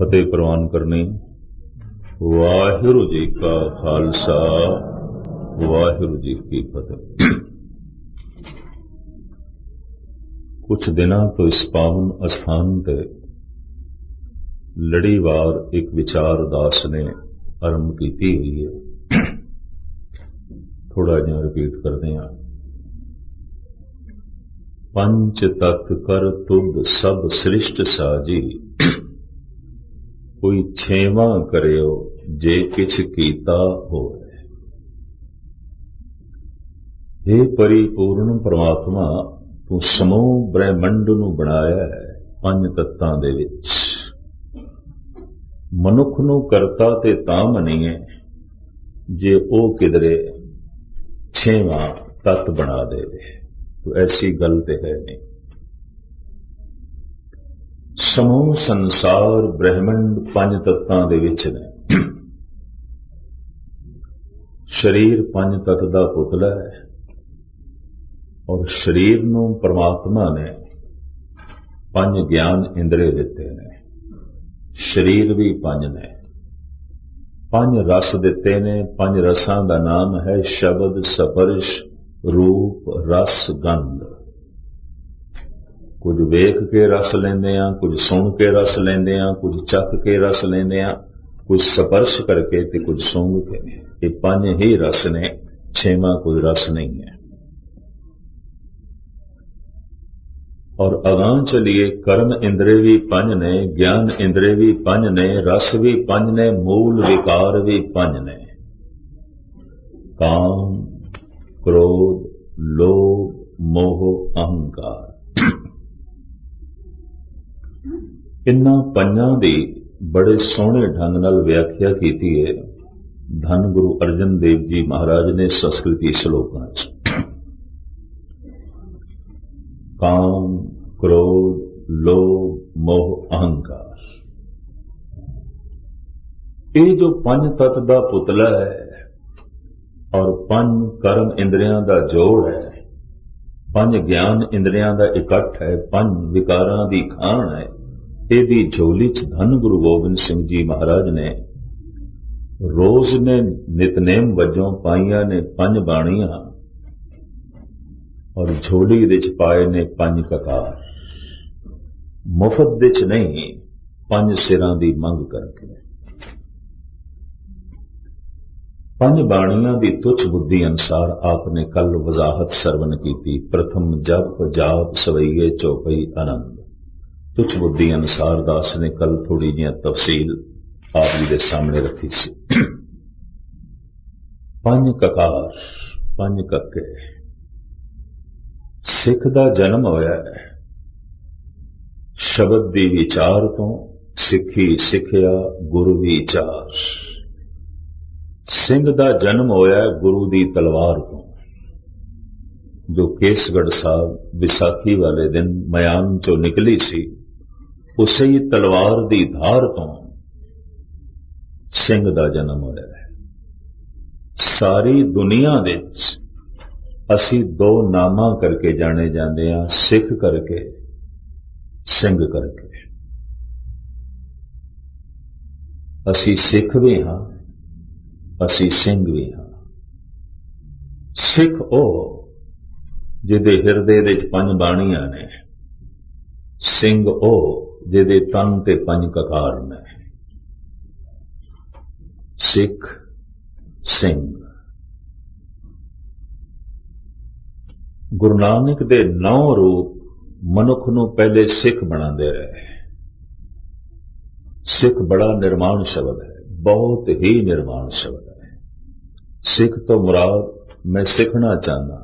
फतेह प्रवान करनी। वाहिगुरू जी का खालसा, वाहिगुरू जी की फतेह। कुछ दिनों तो इस पावन अस्थान ते लड़ीवार एक विचार दास ने आरंभ की हुई है। थोड़ा जिहा रिपीट करते हैं। पंच तत्व कर तुद सब सृष्ट साजी, कोई छेवा करियो जे किछ कीता होए। हे परिपूर्ण परमात्मा, तू समूह ब्रह्मंड नूं बनाया है पंज तत्तां दे विच। मनुख नूं करता ते तां मनीए जे ओ किधरे छेवां तत्त बना देवे, तो ऐसी गल ते है नहीं। समूह संसार ब्रह्मंड पंज तत्तां दे विच ने। शरीर पंज तत्त दा पुतला है और शरीर नूं परमात्मा ने पंज ज्ञान इंद्रिय दिते ने। शरीर भी पंज ने, पंज रस दिते ने। पंज रसां दा नाम है शब्द, स्पर्श, रूप, रस, गंध। कुछ वेख के रस लेंदे आ, कुछ सुन के रस लेंदे आ, कुछ चख के रस लेंदे आ, कुछ स्पर्श करके ते कुछ सूंघ के। ये पंज ही रस ने, छेवां कोई रस नहीं है। और अगां चलिए, कर्म इंद्रिय भी पंज ने, ज्ञान इंद्रिय भी पंज ने, रस भी पंज ने, मूल विकार भी पंज ने। काम, क्रोध, लोभ, मोह, अहंकार। इन्हां पंजां दी बड़े सोहणे ढंग नाल व्याख्या कीती है धन गुरु अर्जन देव जी महाराज ने संस्कृति श्लोकां च। काम, क्रोध, लोभ, मोह, अहंकार, ये जो पंज तत्त दा पुतला है और पंज कर्म इंद्रियां दा जोड़ है, पंज ज्ञान इंद्रियां दा इकट्ठ है, पंज विकारां दी खान है। ਇਹਦੀ ਝੋਲੀ ਚ ਧੰਨ ਗੁਰੂ ਗੋਬਿੰਦ ਸਿੰਘ ਜੀ ਮਹਾਰਾਜ ਨੇ ਰੋਜ਼ ਨੇ ਨਿਤਨੇਮ ਵਜੋਂ ਪਾਈਆਂ ਨੇ ਪੰਜ ਬਾਣੀਆਂ ਔਰ ਝੋਲੀ ਦੇ ਚ ਪਾਏ ਨੇ ਪੰਜ ਕਕਾਰ। ਮੁਫਤ ਦੇ ਚ ਨਹੀਂ, ਪੰਜ ਸਿਰਾਂ ਦੀ ਮੰਗ ਕਰਕੇ। ਪੰਜ ਬਾਣੀਆਂ ਦੀ ਤੁੱਛ ਬੁੱਧੀ ਅਨੁਸਾਰ ਆਪਨੇ ਕੱਲ ਵਜ਼ਾਹਤ ਸਰਵਨ ਕੀਤੀ। ਪ੍ਰਥਮ ਜਪ ਜਾਪ ਸਵਈਏ ਚੌਪਈ ਆਨੰਦ। तुच्छ बुद्धि अनुसार दास ने कल थोड़ी जी तफसील आप जी के सामने रखी सी। पंज ककार, पंज कके। सिख दा जन्म होया है शब्द दी विचार तो, सिखी सिखिया गुरु विचार। सिंह दा जन्म होया गुरु दी तलवार तो, जो केसगढ़ साहब विसाखी वाले दिन मयान चो निकली सी, उसे ही तलवार दी धार तो सिंह दा जन्म होया है। सारी दुनिया विच असी दो नामां करके जाने जाते हैं, सिख करके, सिंह करके। असी सिख भी हां, असी सिंह भी हां। सिख ओ जिहदे हिरदे दे पंज बाणियां ने, सिंह ओ जिहदे तन ते पंज ककार ने। सिख, सिंह। गुरु नानक दे 9 रूप मनुख नूं पहले सिख बनांदे रहे। सिख बड़ा निर्माण शब्द है, बहुत ही निर्माण शब्द है। सिख तो मुराद मैं सिखना चाहना,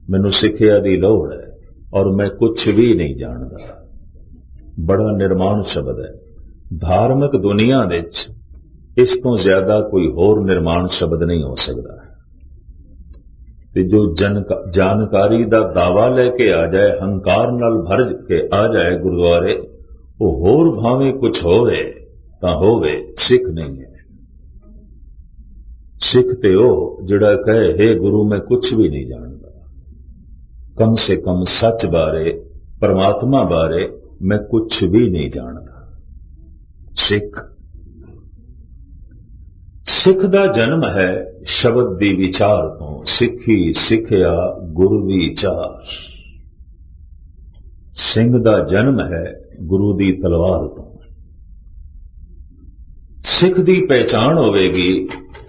मैनू सिखिया दी लोड़ है और मैं कुछ भी नहीं जानता। बड़ा निर्माण शब्द है। धार्मिक दुनिया विच इस तो ज्यादा कोई होर निर्माण शब्द नहीं हो सकता। ते जो जानकारी दा दावा लेके आ जाए, हंकार नाल भर के आ जाए गुरुद्वारे, वो होर भावें कुछ होवे तां होवे, सिख नहीं है। सिख ते ओ जिहड़ा कहे हे गुरु मैं कुछ भी नहीं जानता, कम से कम सच बारे, परमात्मा बारे मैं कुछ भी नहीं जानता। सिख सिख दा जन्म है शब्द दी विचार तो, सिखी सिखया गुरु विचार। सिंह दा जन्म है गुरु दी तलवार तो। सिख दी पहचान होवेगी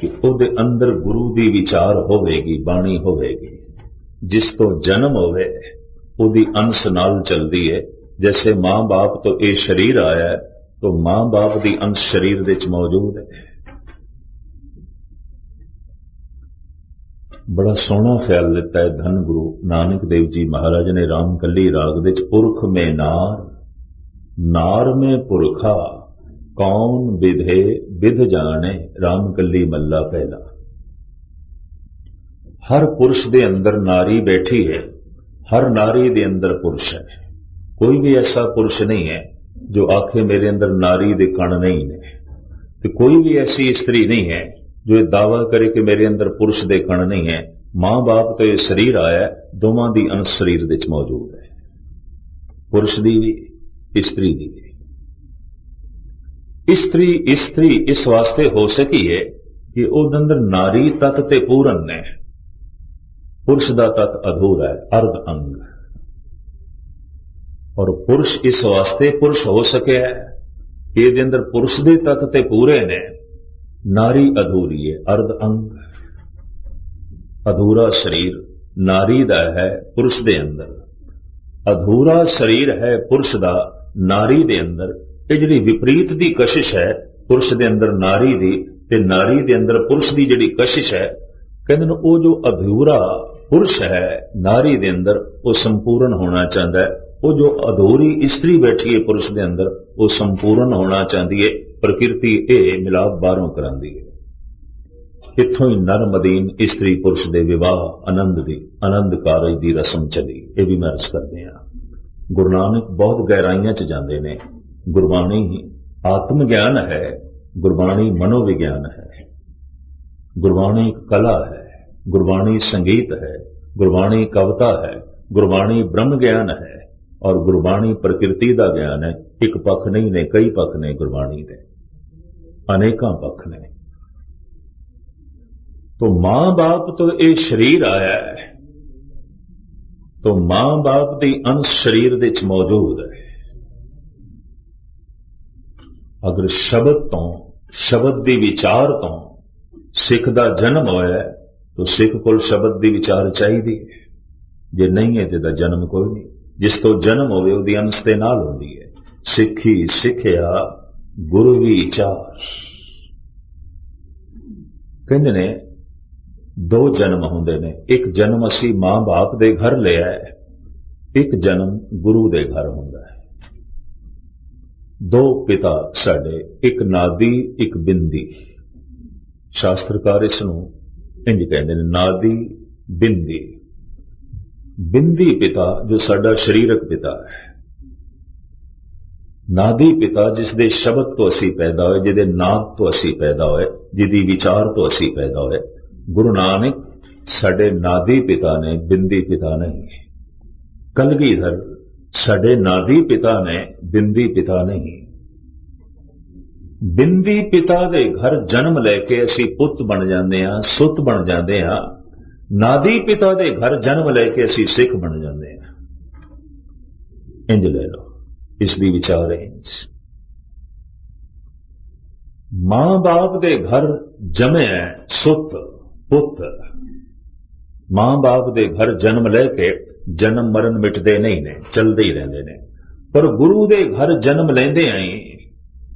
कि उहदे अंदर गुरु दी विचार होवेगी, बाणी होवेगी। जिस तो जन्म होवे उहदी अंश नाल चलदी है। जैसे मां बाप तो ये शरीर आया है, तो मां बाप दी अंश शरीर दे च मौजूद है। बड़ा सोहना ख्याल लेता है धन गुरु नानक देव जी महाराज ने रामकली राग दे च, पुरख में नार नार में पुरखा, कौन विधे विध जाने, रामकली मल्ला पहला। हर पुरुष दे अंदर नारी बैठी है, हर नारी दे अंदर पुरुष है। कोई भी ऐसा पुरुष नहीं है जो आखे मेरे अंदर नारी दे कण नहीं ने, तो कोई भी ऐसी स्त्री नहीं है जो ये दावा करे कि मेरे अंदर पुरुष दे कण नहीं है। मां बाप तो ये शरीर आया, दोवां दी अंश शरीर दे च मौजूद है, पुरुष दी भी स्त्री दी भी। स्त्री इस वास्ते हो सकी है कि उहदे अंदर नारी तत्त ते पूरन ने, पुरुष दा तत्त अधूरा है, अर्ध अंग। और पुरुष इस वास्ते पुरुष हो सके है कि इहदे अंदर पुरुष दे तत्त ते पूरे ने, नारी अधूरी है, अर्ध अंग। अधूरा शरीर नारी दा है, पुरुष दे अंदर अधूरा शरीर है, पुरुष दा नारी दे अंदर। ये जिहड़ी विपरीत दी कशिश है पुरुष दे अंदर नारी दी, ते नारी दे अंदर पुरुष दी जिहड़ी कशिश है, कहंदे ने वो जो अधूरा पुरुष है नारी दे अंदर, वो संपूर्ण होना चाहता है। वो जो अधूरी स्त्री बैठी है पुरुष दे अंदर, वो संपूर्ण होना चाहती है। प्रकृति ये मिलाप बाहरों करांदी है। इत्थों ही नर मदीन स्त्री पुरुष दे विवाह आनंद कारज दी रस्म चली। ये भी मैं अर्ज करते हैं। गुरु नानक बहुत गहराइयां च जाते ने। गुरबाणी आत्म ज्ञान है, गुरबाणी मनोविज्ञान है, गुरबाणी कला है, गुरबाणी संगीत है, गुरबाणी कविता है, गुरबाणी ब्रह्म ज्ञान है, और गुरबाणी प्रकृति का ज्ञान है। एक पक्ष नहीं ने, कई पक्ष ने गुरबाणी दे, अनेकां पक्ष ने। तो मां बाप तो ये शरीर आया है, तो मां बाप की अंश शरीर दे च मौजूद है। अगर शब्द दी विचार तो सिख दा जन्म होया, तो सिख कोल शब्द दी विचार चाहिए। जे नहीं है तो जन्म कोई नहीं। जिस तो जन्म होवे उहदी अंश दे नाल होंदी है। सिखी सिखया गुरु विचार। कहंदे ने दो जन्म होंदे ने। एक जन्म असी मां बाप दे घर लिया है, एक जन्म गुरु दे घर होंदा है। दो पिता साडे, एक नादी एक बिंदी। शास्त्रकार इसनूं इंज कहंदे ने, नादी बिंदी। बिंदी पिता जो साडा शरीरक पिता है, नादी पिता जिसदे शब्द तो असी पैदा होए, जिहदे नाद तो असी पैदा होए, जिहदी विचार तो असी पैदा होए। गुरु नानक साडे नादी पिता ने, बिंदी पिता नहीं। कलगीधर साडे नादी पिता ने, बिंदी पिता नहीं। बिंदी पिता दे घर जन्म लैके असी पुत बन जाते हैं, सुत बन जाते हैं। नादी पिता दे घर जन्म लैके असी सिख बन जाते हैं। इंज ले लो, इसकी विचार है इंज। मां बाप दे घर जमे सुत पुत, मां बाप दे घर जन्म लैके जन्म मरण मिटते नहीं ने, चलते ही रहते ने। पर गुरु दे घर जन्म लेंदे आई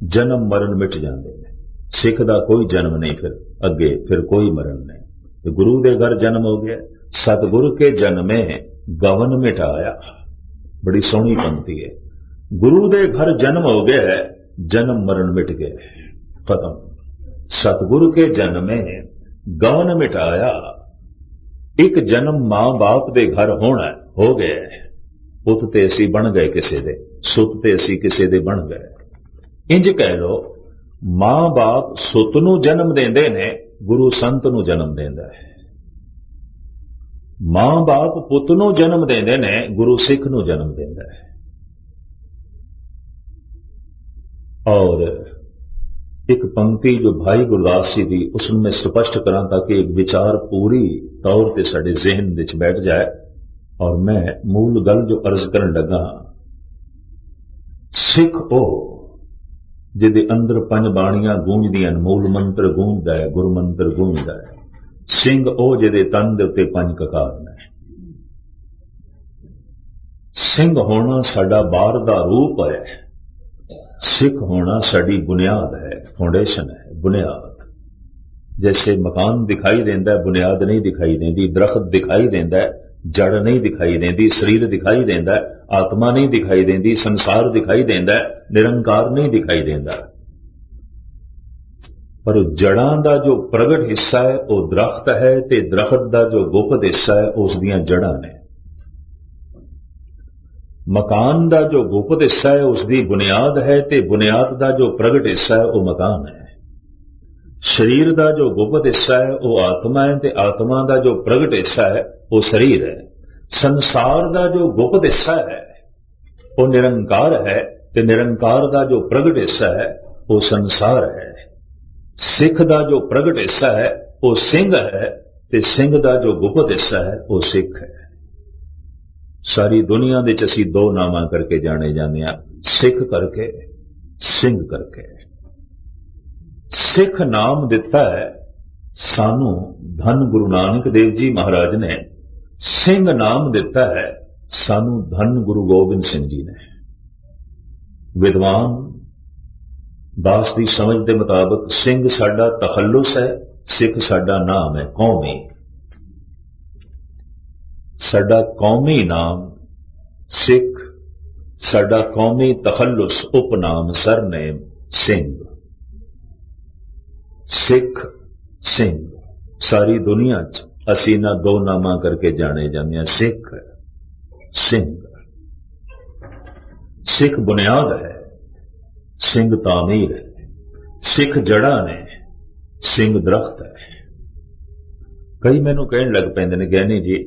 जन्म मरण मिट जाते हैं। सिख दा कोई जन्म नहीं, फिर अगे फिर कोई मरण नहीं। तो गुरु दे घर जन्म हो गया। सतगुरु के जन्मे गवन मिटाया। बड़ी सोहनी पंक्ति है। गुरु दे घर जन्म हो गया, जन्म मरण मिट गए, खत्म। सतगुरु के जन्मे गवन मिटाया। एक जन्म मां बाप दे घर होना हो गए। पुत ते असी बन गए किसी दे, सुत ते असी किसी दे बन गए। इंज कह लो, मां बाप सुत नूं जन्म देंदे ने, गुरु संत नूं जन्म देंदा है। मां बाप पुत नूं जन्म देंदे ने, गुरु सिख नूं जन्म देंदा है। और एक पंक्ति जो भाई गुरदास जी की उसमें मैं स्पष्ट करा ताकि एक विचार पूरी तौर पर साडे जहन विच बैठ जाए। और मैं मूल गल जो अर्ज करन लगा, सिख ओ जिहदे अंदर पंज बाणियां गूंजदियां, मूल मंत्र गूंजदा है, गुरु मंत्र गूंजदा है। सिंह ओ जिहदे तन दे उत्ते पंज ककार ने। सिंह होना साडा बाहर दा रूप है, सिख होना साडी बुनियाद है, फाउंडेशन है, बुनियाद। जैसे मकान दिखाई देंदा है, बुनियाद नहीं दिखाई देंदी। दरख्त दिखाई देंदा है, जड़ नहीं दिखाई देंदी। शरीर दिखाई देंदा है, आत्मा नहीं दिखाई देंदी। संसार दिखाई देंदा है, निरंकार नहीं दिखाई देंदा। पर जड़ां दा जो प्रगट हिस्सा है वह दरख्त है, ते दरख्त दा जो गुप्त हिस्सा है उस दियां जड़ां ने। मकान दा जो गुप्त हिस्सा है उसकी बुनियाद है, ते बुनियाद दा जो प्रगट हिस्सा है वह मकान है। शरीर दा जो गुप्त हिस्सा है वह आत्मा है, ते आत्मा दा जो प्रगट हिस्सा है वह शरीर है। संसार दा जो गुप्त हिस्सा है वह निरंकार है, ते निरंकार दा जो प्रगट हिस्सा है वह संसार है। सिख दा जो प्रगट हिस्सा है वह सिंह है, ते सिंह दा जो गुप्त हिस्सा है वह सिख है। सारी दुनिया दे असी दो नामां करके जाने जाने आ, सिख करके, सिंह करके। सिख नाम दिता है सानू धन गुरु नानक देव जी महाराज ने, सिंह नाम दिता है सानू धन गुरु गोबिंद सिंह जी ने। विद्वान दास की समझ के मुताबिक सिंह साडा तखल्लुस है, सिख साडा नाम है कौमी। साडा कौमी नाम सिख, साडा कौमी तखल्लुस उपनाम सरनेम सिंह। सिख सिंह सारी दुनिया च असी इन्हां दो नामां करके जाने जाने। सिख सिंह, सिख बुनियाद है, सिंह तामीर है। सिख जड़ा ने, सिंह दरख्त है। कई मैनू कहन लग पैंदे ने ज्ञानी जी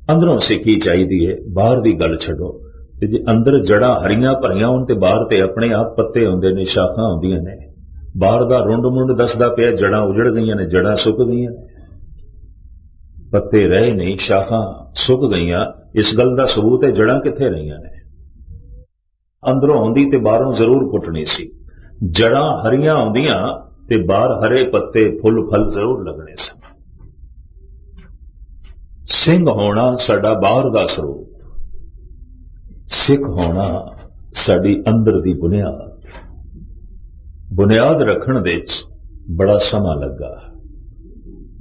अंदरों सिक्खी चाहिए है, बाहर की गल छड्डो। ते जे अंदर जड़ा हरियां भरियां होण ते बाहर ते अपने आप पत्ते होंदे ने, शाखां होंदियां ने। बाहर दा रुंड मुंड दसदा पिया जड़ा उजड़ गईयां ने, जड़ा सुक गईयां ने, पत्ते रहे नहीं, शाखां सुक गईयां। इस गल दा सबूत है जड़ा कित्थे रहीयां ने। अंदरों होंदी ते बाहरों जरूर पुटनी सी। जड़ा हरियां होंदियां ते बाहर हरे पत्ते फुल फल जरूर लगने सन। सिंह होना साडा बाहर दा स्वरूप, सिख होना साडी अंदर दी बुनियाद। बुनियाद रखण दे बड़ा समा लगा।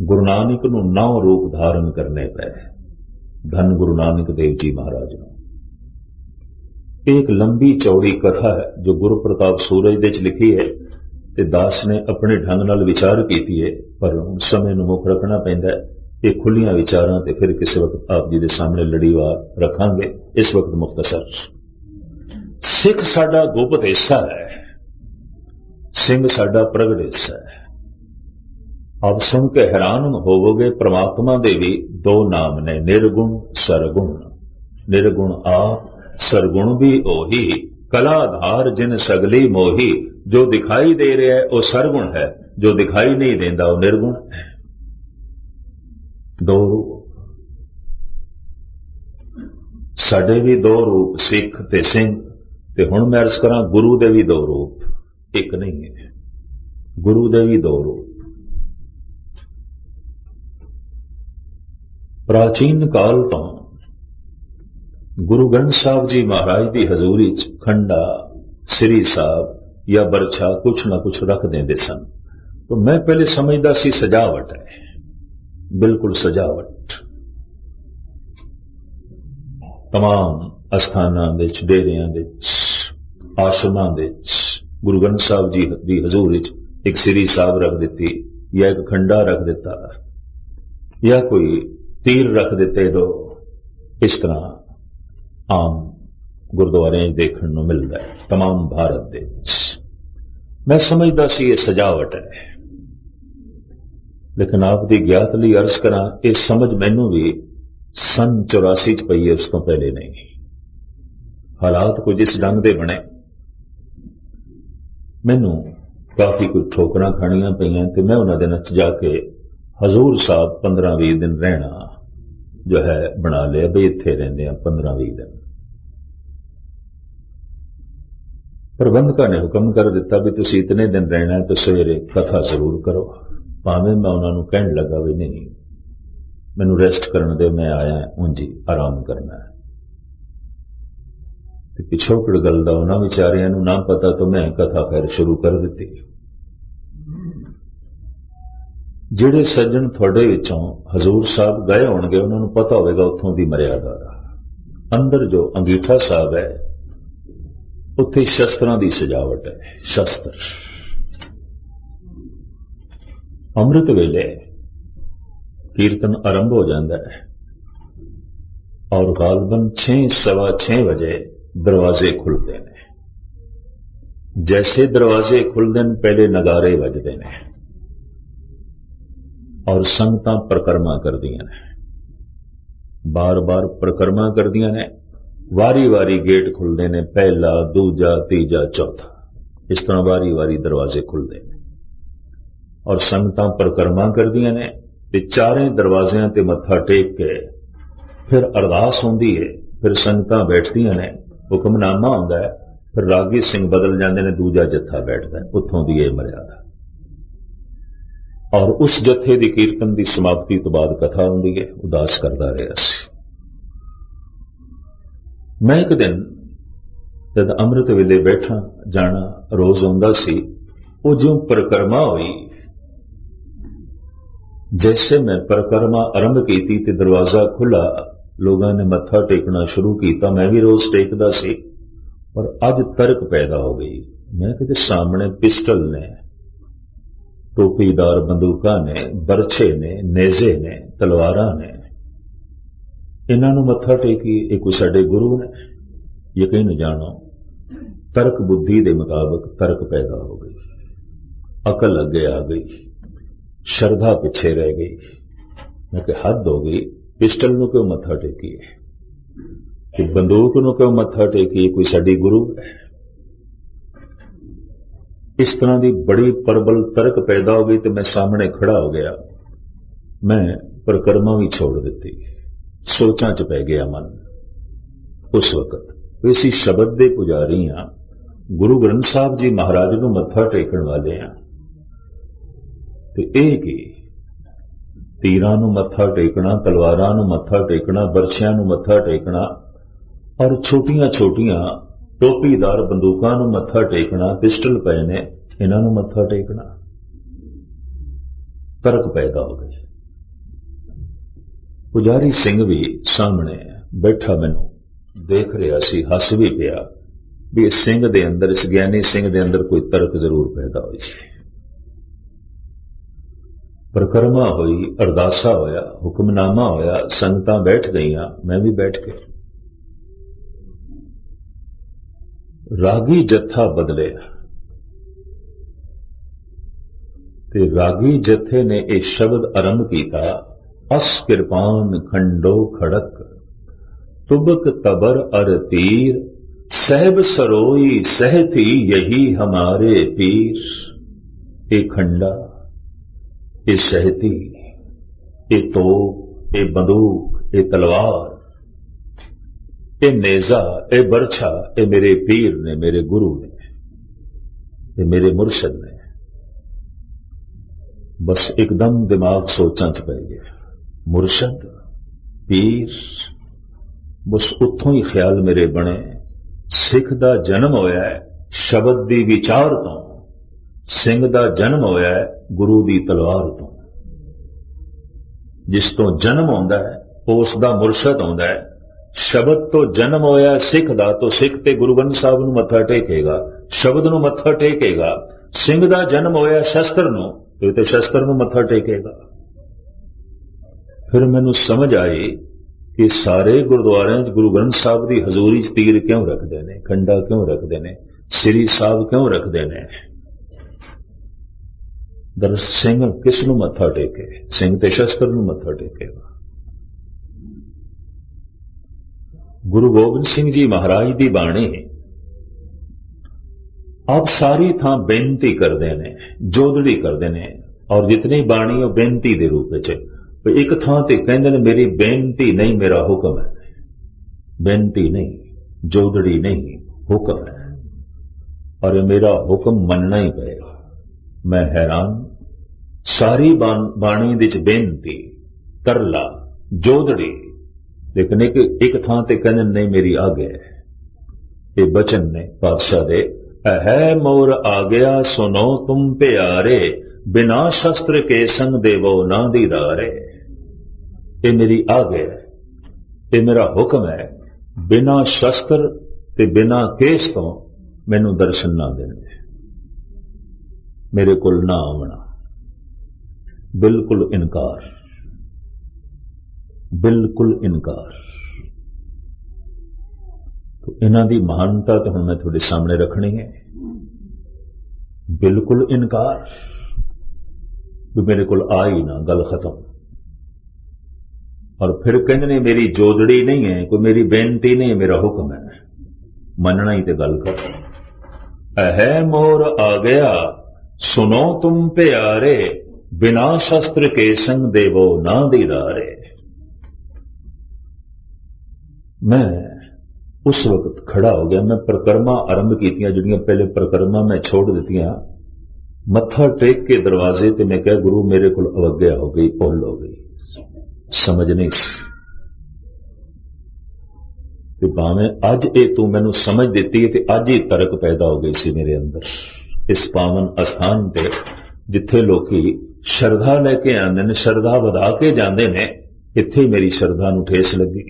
गुरु नानक नूं 9 रूप धारण करने पे, धन गुरु नानक देव जी महाराज नूं। एक लंबी चौड़ी कथा है जो गुरु प्रताप सूरज दे च लिखी है, ते दास ने अपने ढंग नाल विचार कीती है, पर हुण समय नूं मुख रखना पैंदा है। ये खुलियां विचारां ते फिर किसी वक्त आप जी दे सामने लड़ीवार रखांगे। इस वक्त मुख्तसर सिख साडा गुप्त हिस्सा है, सिंह साडा प्रगट हिस्सा है। आप सुन के हैरान होवोगे, परमात्मा दे भी 2 नाम ने, निर्गुण सरगुण। निर्गुण आप, सरगुण भी ओही। कलाधार जिन सगली मोही। जो दिखाई दे रहा है वह सरगुण है, जो दिखाई नहीं देता वह निर्गुण है। 2 रूप साडे भी 2 रूप, सिख ते सिंह। ते हुण मैं अर्ज करा गुरु दे भी 2 रूप, एक नहीं है। गुरु दे भी 2 रूप। प्राचीन काल तो गुरु ग्रंथ साहब जी महाराज की हजूरी च खंडा, श्री साहब या बरछा कुछ ना कुछ रख देंदे सन। तो मैं पहले समझदा सी सजावट है, बिल्कुल सजावट। तमाम अस्थानां दे विच, डेरियां दे विच, आश्रमां दे विच गुरु ग्रंथ साहब जी की हजूरी च एक श्री साहब रख दी, या एक खंडा रख दिता, या कोई तीर रख दिते। दो इस तरह आम गुरुद्वारे देखने को मिलता है तमाम भारत दे। मैं समझदा सी ये सजावट है, लेकिन आपकी ज्ञात लई अर्ज करा, ये समझ मैनू भी सन 84 च पई है, उस तो पहले नहीं। हालात कुछ इस ढंग दे बने। मैनू काफ़ी कोई ठोकरां खाणियां पईयां ते मैं उन्हां दिनां च जाके हजूर साहब 15-20 दिन रहना जो है बना लिया भी इत्थे रहिंदे आ 15-20 दिन। प्रबंधकां ने हुक्म कर दिता भी तुसीं इतने दिन रहना है तो सवेरे कथा जरूर करो। भावें मैं उन्होंने कहण लगा भी नहीं मैनू रेस्ट करन दे, मैं आया उंज ही आराम करना है। पिछोकड़ गल दा उन्हां विचारियां नूं ना पता तो मैं कथा खैर शुरू कर दी। जिहड़े सज्जन तुहाडे विचों हजूर साहब गए होणगे उन्हां नूं पता होवेगा उत्थों दी मर्यादा दा। अंदर जो अंगीठा साहब है उत्थे शस्त्रां दी सजावट है। शस्त्र अमृत वेले कीर्तन आरंभ हो जाता है और गालबन 6-6:15 बजे दरवाजे खुलते हैं। जैसे दरवाजे खुलते हैं पहले नगारे बजते हैं और संगतां परिक्रमा करदियां ने, बार बार परिक्रमा करदियां ने। वारी वारी गेट खुलते हैं, पहला दूजा तीजा चौथा, इस तरह वारी वारी दरवाजे खुलते हैं और संगतां परिक्रमा करदियां ने ते चारें दरवाजियां ते मत्था टेक के फिर अरदास होंदी है। फिर संगतां बैठदियां ने, हुक्मनामा होंदा है, फिर रागी सिंह बदल जाते हैं, दूजा जत्था बैठता है। उत्थों दी यह मर्यादा और उस जत्थे दी कीर्तन की समाप्ति तो बाद कथा होंदी है। उदास करता रहा सी। मैं एक दिन जब अमृत वेले बैठा जाना रोज आउंदा सी, वो जो परिक्रमा हुई, जैसे मैं परिक्रमा आरंभ की थी तो दरवाजा खुला, लोगों ने मत्था टेकना शुरू किया। मैं भी रोज टेकदा सी पर अज तर्क पैदा हो गई। मैं कहते सामने पिस्टल ने, टोपीदार बंदूकां ने, बरछे ने, नेजे ने, तलवारां ने, इन्हां नूं मत्था टेकी। ये कोई साडे गुरु ने? यकीन जानो तर्क बुद्धि के मुताबिक तर्क पैदा हो गई, अकल अगे आ गई, श्रद्धा पिछे रह गई। मैं कि हद हो गई, पिस्टल नूं क्यों मत्था टेकीए कि बंदूक नूं क्यों मत्था टेकीए? कोई साडी गुरु है? इस तरह की बड़ी प्रबल तर्क पैदा हो गई तो मैं सामने खड़ा हो गया। मैं परिक्रमा भी छोड़ दी, सोचां च पै गया मन। उस वक्त इसी शब्द के पुजारी हाँ, गुरु ग्रंथ साहब जी महाराज नूं मत्था टेकण वाले हाँ, तो यह कि तीरां नूं मत्था टेकना, तलवारां नूं मत्था टेकना, बरछियां नूं मत्था टेकना और छोटियां छोटियां टोपीदार बंदूकां नूं मत्था टेकना, पिस्टल पए ने, इन्हां नूं मत्था टेकना। तर्क पैदा हो गई। पुजारी सिंह भी सामने बैठा मैनू देख रहा सी, हस भी पिया भी इस सिंह दे अंदर, इस ज्ञानी सिंह दे अंदर कोई तर्क जरूर पैदा हो जाए। परिक्रमा हुई, अरदासा होया, हुक्मनामा होया, संगतां बैठ गईयां, मैं भी बैठ गया। रागी जत्था बदले ते रागी जत्थे ने यह शब्द आरंभ किया, अस कृपान खंडो खड़क तुबक तबर अर तीर, सहब सरोई सहती यही हमारे पीर। ए खंडा, ए सहती, ए तोप, ए बंदूक, ए तलवार, ए नेजा, ए बरछा, ए मेरे पीर ने, मेरे गुरु ने, ए मेरे मुर्शद ने। बस एकदम दिमाग सोचां च पै गया। मुर्शद, पीर, बस उत्थों ही ख्याल मेरे बने। सिख दा जन्म होया है शब्द दी विचार तो, सिंह दा जन्म होया है गुरु दी तलवार तो। जिस तो जन्म होंदा है उस दा मुर्शद होंदा है। शब्द तो जन्म होया सिख दा, तो सिख ते गुरु ग्रंथ साहब नूं मत्था टेकेगा, शब्द नूं मत्था टेकेगा। सिंह दा जन्म होया शस्त्र नूं, तो इते शस्त्र नूं मत्था टेकेगा। फिर मैनू समझ आई कि सारे गुरुद्वारे गुरु ग्रंथ साहब की हजूरी च तीर क्यों रखते हैं, खंडा क्यों रखते हैं, श्री साहब क्यों रखते हैं। दर सिंह किस नूं मत्था टेके? सिंह ते शस्त्र नूं मत्था टेकेगा। गुरु गोबिंद सिंह जी महाराज की बाणी आप सारी थां बेनती करते ने, जोदड़ी करते ने, और जितनी बाणी वो बेनती के रूप में। एक थां ते कहते ने मेरी बेनती नहीं, मेरा हुक्म है। बेनती नहीं, जोदड़ी नहीं, हुक्म है, और मेरा हुक्म मनना ही पएगा। मैं हैरान, सारी बाणी विच बेनती, तरला, जोदड़ी, लेकिन एक थां ते कहते नहीं मेरी आज्ञा है। ये बचन ने पातशाह दे, है मोर आ गया सुनो तुम प्यारे, बिना शस्त्र के संग देवो ना दीदारे। ये मेरी आज्ञा है, ये मेरा हुक्म है, बिना शस्त्र ते बिना केस तो मैनू दर्शन ना देने, मेरे कोल ना आना। बिल्कुल इनकार, बिल्कुल इनकार। तो इन्हां दी महानता तो हुण मैं तुहाडे सामने रखनी है। बिल्कुल इनकार, भी मेरे कोल आ ही ना, गल खत्म। और फिर कहते ने मेरी जोदड़ी नहीं है, कोई मेरी बेनती नहीं है, मेरा हुक्म है, मनना ही तो गल खत्म। है मोर आ गया सुनो तुम प्यारे, बिना शस्त्र के संग देवो ना दीदारे। मैं उस वक्त खड़ा हो गया, मैं प्रकरमा आरंभ कीतियां, जिहड़ियां पहले प्रकरमा मैं छोड़ दित्तियां, मत्था टेक के दरवाजे ते मैं कहा गुरु मेरे को अवज्ञा हो गई, भुल हो गई, समझ नहीं सी। ते भावें अज ये तू मैनू समझ दिती है, ते अज ही तरक पैदा हो गई सी मेरे अंदर। इस पावन अस्थान ते जिथे लोकी श्रद्धा लैके आंदे ने, श्रद्धा वधा के जांदे ने, इत्थे ही मेरी श्रद्धा नू ठेस लगी,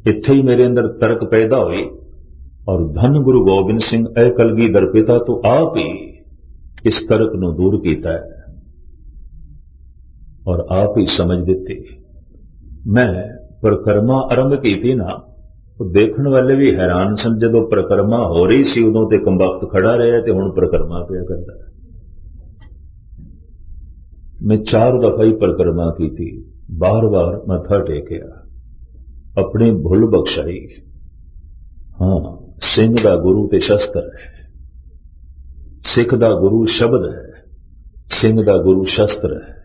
इत्थे ही मेरे अंदर तरक पैदा हुई। और धन गुरु गोबिंद सिंह ऐ कलगीधर पिता तो आप ही इस तरक नू दूर कीता है और आप ही समझ दिते। मैं परिक्रमा आरंभ की थी ना, तो देखने वाले भी हैरान सन, जदों परिक्रमा हो रही सी उदों ते कंबख्त खड़ा रहा ते हुण परिक्रमा पिया करदा। मैं 4 दफा ही परिक्रमा की थी, बार बार मत्था टेकिया, अपनी भुल बख्शाई। हां, सिंह दा गुरु ते शस्त्र है, सिख दा गुरु शब्द है, सिंह दा गुरु शस्त्र है।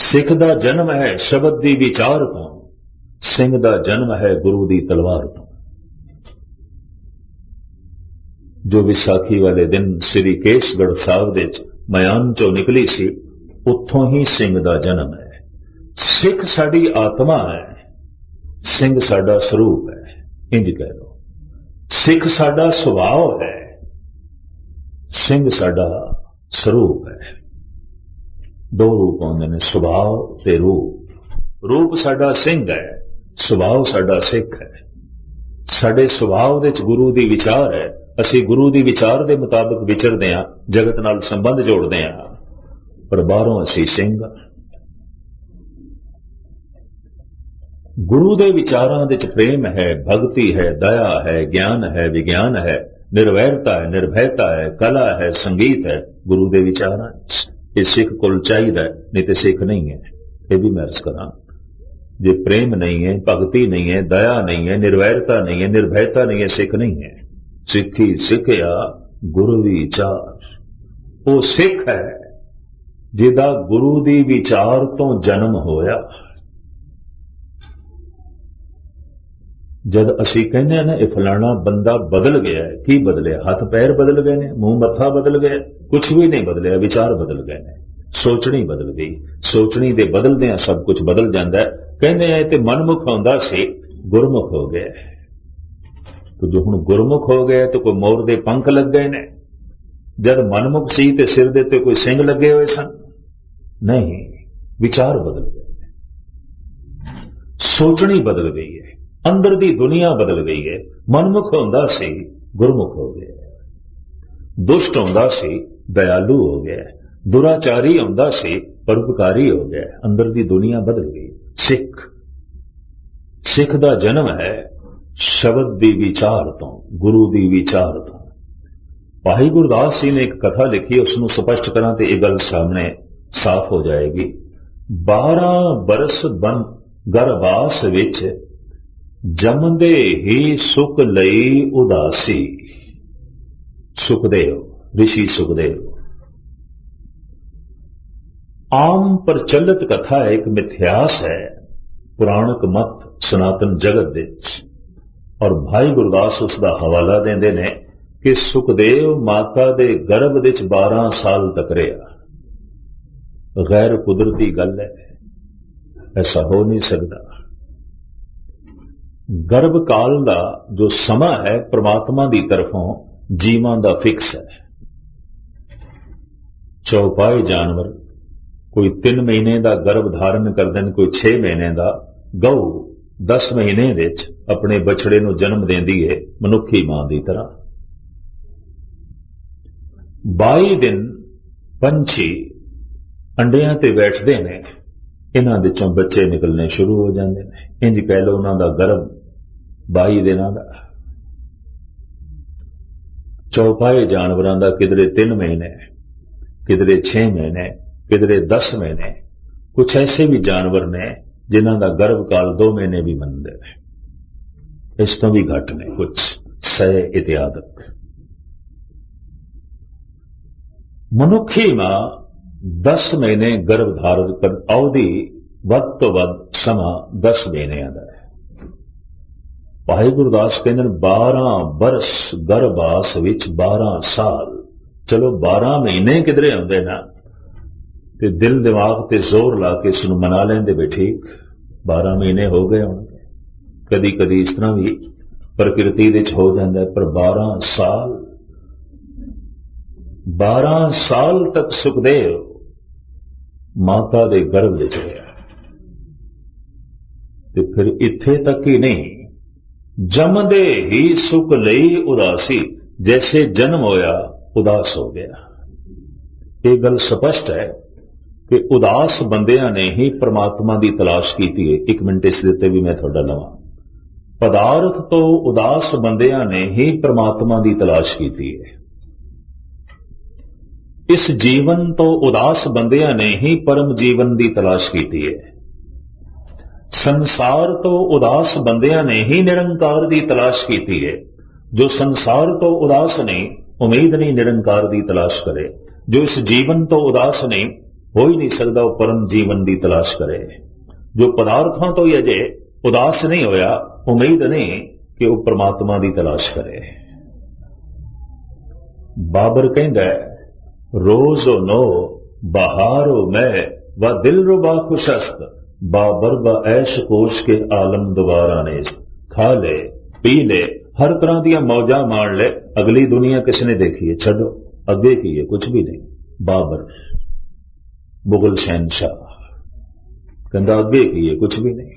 सिख दा जन्म है शब्द दी विचार तो, सिंह दा जन्म है गुरु दी तलवार तो। जो विसाखी वाले दिन श्री केसगढ़ साहब दे मयान चो निकली सी, उत्थों ही सिंह दा जन्म है। सिख साडी आत्मा है, सिंह साडा स्वरूप है, इंज कह लो। सिख साडा सुभाव है, सिंह साडा स्वरूप है। 2 रूप आउंदे ने, सुभाव ते रूप। रूप साडा सिंह है, सुभाव साडा सिख है। साडे सुभाव दे च गुरु दी विचार है, असी गुरु दी विचार दे मुताबिक विचरदे हां, जगत नाल संबंध जोड़दे हां, पर बाहरों असी सिंह। गुरु दे विचारां दे च प्रेम है, भक्ति है, दया है, ज्ञान है, विज्ञान है, निर्वैरता है, निर्भयता है, कला है, संगीत है। गुरु दे विचारां ये सिख कोल चाहिदा, नहीं तो सिख नहीं है। ये भी मैं अर्ज करा, जे प्रेम नहीं है, भक्ति नहीं है, दया नहीं है, निर्वैरता नहीं है, निर्भयता नहीं है, सिख नहीं है। सिखी सिखया गुरु विचार, वो सिख है जिदा गुरु दी विचार तो जन्म होया। जद असी कहने हैं ना ये फलाना बंदा बदल गया है, की बदलिया? हाथ पैर बदल गए ने, मुंह मत्था बदल गया, कुछ भी नहीं बदलिया, विचार बदल गए ने, सोचनी बदल गई। सोचनी दे बदलदे सब कुछ बदल जाता है। कहने हैं ते मनमुख होंदा सी, गुरमुख हो गया। तो जो हुण गुरमुख हो गया तो कोई मोर दे पंख लग गए ने, जद मनमुख सी ते सिर दे ते कोई सिंह लगे हुए सन? नहीं, विचार बदल गए, सोचनी बदल गई है, अंदर दी दुनिया बदल गई है। मनमुख होंदा सी, गुरमुख हो गया। दुष्ट होंदा सी, दयालु हो गया। दुराचारी होंदा सी, परोपकारी हो गया। अंदर दी दुनिया बदल गई। सिख दा जन्म है शब्द दी विचार तो, गुरु दी विचार तो। भाई गुरदास जी ने एक कथा लिखी, उसनू स्पष्ट करा तो यह गल सामने साफ हो जाएगी। 12 बरस बन गर्भास विच जमदे ही सुख लई उदासी। सुखदेव, ऋषि सुखदेव। आम प्रचलित कथा एक मिथ्यास है, पुराणक मत सनातन जगत विच, और भाई गुरदास उसका हवाला देंदे ने कि सुखदेव माता दे गर्भ विच 12 साल तक रहा। गैर कुदरती गल है, ऐसा हो नहीं सकता। गर्भ काल का जो समा है परमात्मा की तरफों जीवां दा फिक्स है। चौपाए जानवर कोई 3 महीने का गर्भ धारण करते हैं, कोई 6 महीने का। गऊ 10 महीने विच अपने बछड़े नूं जन्म देंदी है मनुखी मां की तरह। 22 दिन पंछी अंडियां ते बैठते हैं, इन्हां विचों बच्चे निकलने शुरू हो जाते हैं। इंज कह लो उन्हां दा गर्भ 22 दिनां दा। चौपाए जानवरां दा किधरे 3 महीने, किधरे 6 महीने, किधरे 10 महीने। कुछ ऐसे भी जानवर ने जिन्हां दा गर्भ काल 2 महीने भी मनदे ने, इस तो भी घट ने कुछ 100 इत्यादक। मनुखी मां 10 महीने गर्भ धारण कर अवधि वध तो वध समा 10 महीने का है। भाई गुरदास कहते 12 बरस गर्भवास विच 12 साल। चलो 12 महीने किधरे आते ना, ते दिल दिमाग ते जोर ला के इसनूं मना लेंदे भी ठीक 12 महीने हो गए होंगे। कदी कदी इस तरह भी प्रकृति विच हो जाता है, पर 12 साल 12 साल तक सुखदेव माता दे गर्भ विच रहा। ते फिर इत्थे तक ही नहीं, जमदे ही सुख लई उदासी, जैसे जन्म होया उदास हो गया। ये गल स्पष्ट है कि उदास बंदियां ने ही परमात्मा की तलाश की है। 1 मिनट इस देते भी मैं थोड़ा लवां। पदार्थ तो उदास बंदियां ने ही परमात्मा की तलाश की है। इस जीवन तो उदास बंदियां ने ही परम जीवन की तलाश की है। संसार तो उदास बंदियां ने ही निरंकार की तलाश की है। जो संसार तो उदास नहीं, उम्मीद नहीं निरंकार की तलाश करे। जो इस जीवन तो उदास नहीं, हो ही नहीं सकता वो परम जीवन की तलाश करे। जो पदार्थों तो अजे उदास नहीं होया, उम्मीद नहीं कि वह परमात्मा की तलाश करे। बाबर कहता है, रोजो नो बहारो मैं व दिल रुबा खुशस्त, बाबर ब ऐश कोश के आलम दोबारा ने। खा ले पी ले, हर तरह दी मौजा मार ले, अगली दुनिया किसने देखी है? छो अगे की है, कुछ भी नहीं। बाबर मुगल शहनशाह कहता अगे की है, कुछ भी नहीं।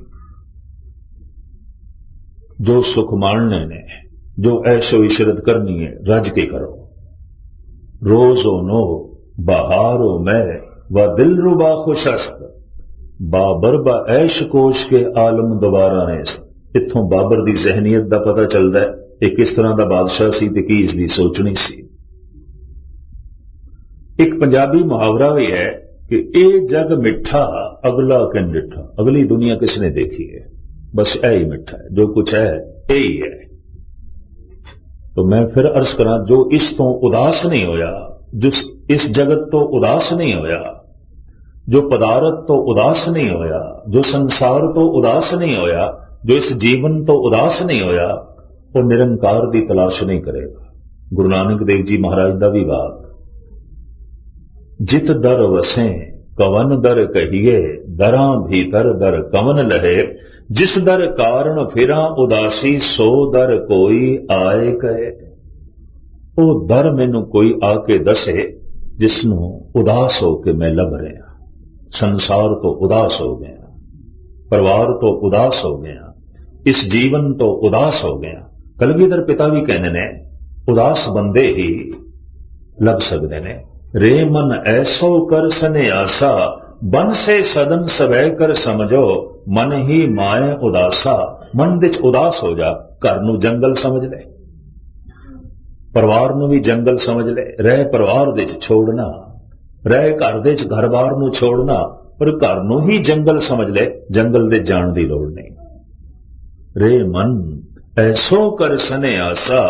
जो सुख माणने ने, जो ऐशो इशरत करनी है, रज के करो। रोजो नो बहारो मैं व दिल रुबा खुशस्त, बाबर ब ऐश कोश के आलम दोबारा ने। इत्थों बाबर की जहनीयत का पता चलता है, ये किस तरह का बादशाह सी ते की इसकी सोचनी सी। एक पंजाबी मुहावरा भी है कि ए जग मिठा अगला किन डिठा। अगली दुनिया किसने देखी है? बस ऐ ही मिठा है, जो कुछ है यही है। तो मैं फिर अर्ज करा, जो इस तो उदास नहीं होया, जो इस जगत तो उदास नहीं होया, जो पदार्थ तो उदास नहीं होया, जो संसार तो उदास नहीं होया, जो इस जीवन तो उदास नहीं होया, वो निरंकार की तलाश नहीं करेगा। गुरु नानक देव जी महाराज का भी बात, जित दर वसें कवन दर कहिए, दरां भीतर दर कवन लहे, जिस दर कारण फिरा उदासी, सो दर कोई आए कहे। वो दर मैनू कोई आके दसे जिसनों उदास होके मैं लभ रहा। संसार तो उदास हो गया, परिवार तो उदास हो गया, इस जीवन तो उदास हो गया। कलगीधर पिता भी कहने ने, उदास बंदे ही लभ सकते ने। रे मन ऐसो कर सने आसा, बन से सदन सवै कर समझो, मन ही माए उदासा। मन विच उदास हो जा, घर नूं जंगल समझ ले, परिवार नूं भी जंगल समझ ले। रह परिवार विच छोड़ना, रह घर दे घर बार नूं छोड़ना, पर घर नूं ही जंगल समझ ले, जंगल दे जाण दी लोड़ नहीं। रे मन ऐसो कर सने आसा,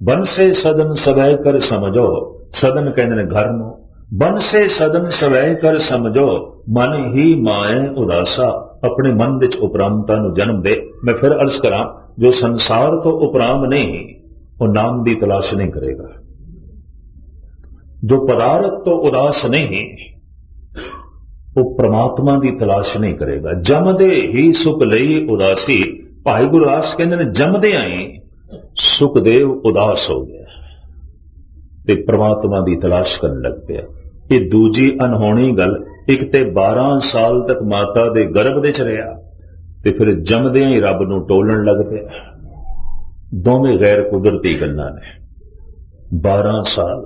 बन से सदन सवै कर समझो, सदन कहते ने घर नूं, बन से सदन सवै कर समझो, मन ही माए उदासा, अपने मन विच उपरामता नूं जन्म दे। मैं फिर अर्ज करा, जो संसार तो उपराम नहीं वो नाम की तलाश नहीं करेगा, जो पदार्थ तो उदास नहीं वो परमात्मा की तलाश नहीं करेगा। जमदे ही सुख लई उदासी, भाई गुरदास कहते ने जमदे आई सुखदेव उदास हो गया ते परमात्मा की तलाश करने लग पिया। ये दूजी अनहोनी गल, एक ते 12 साल तक माता दे गर्भ दे च रहा ते फिर जमदे ही रब नूं टोलण लग पिया। दोवें गैर कुदरती गल्लां ने। 12 साल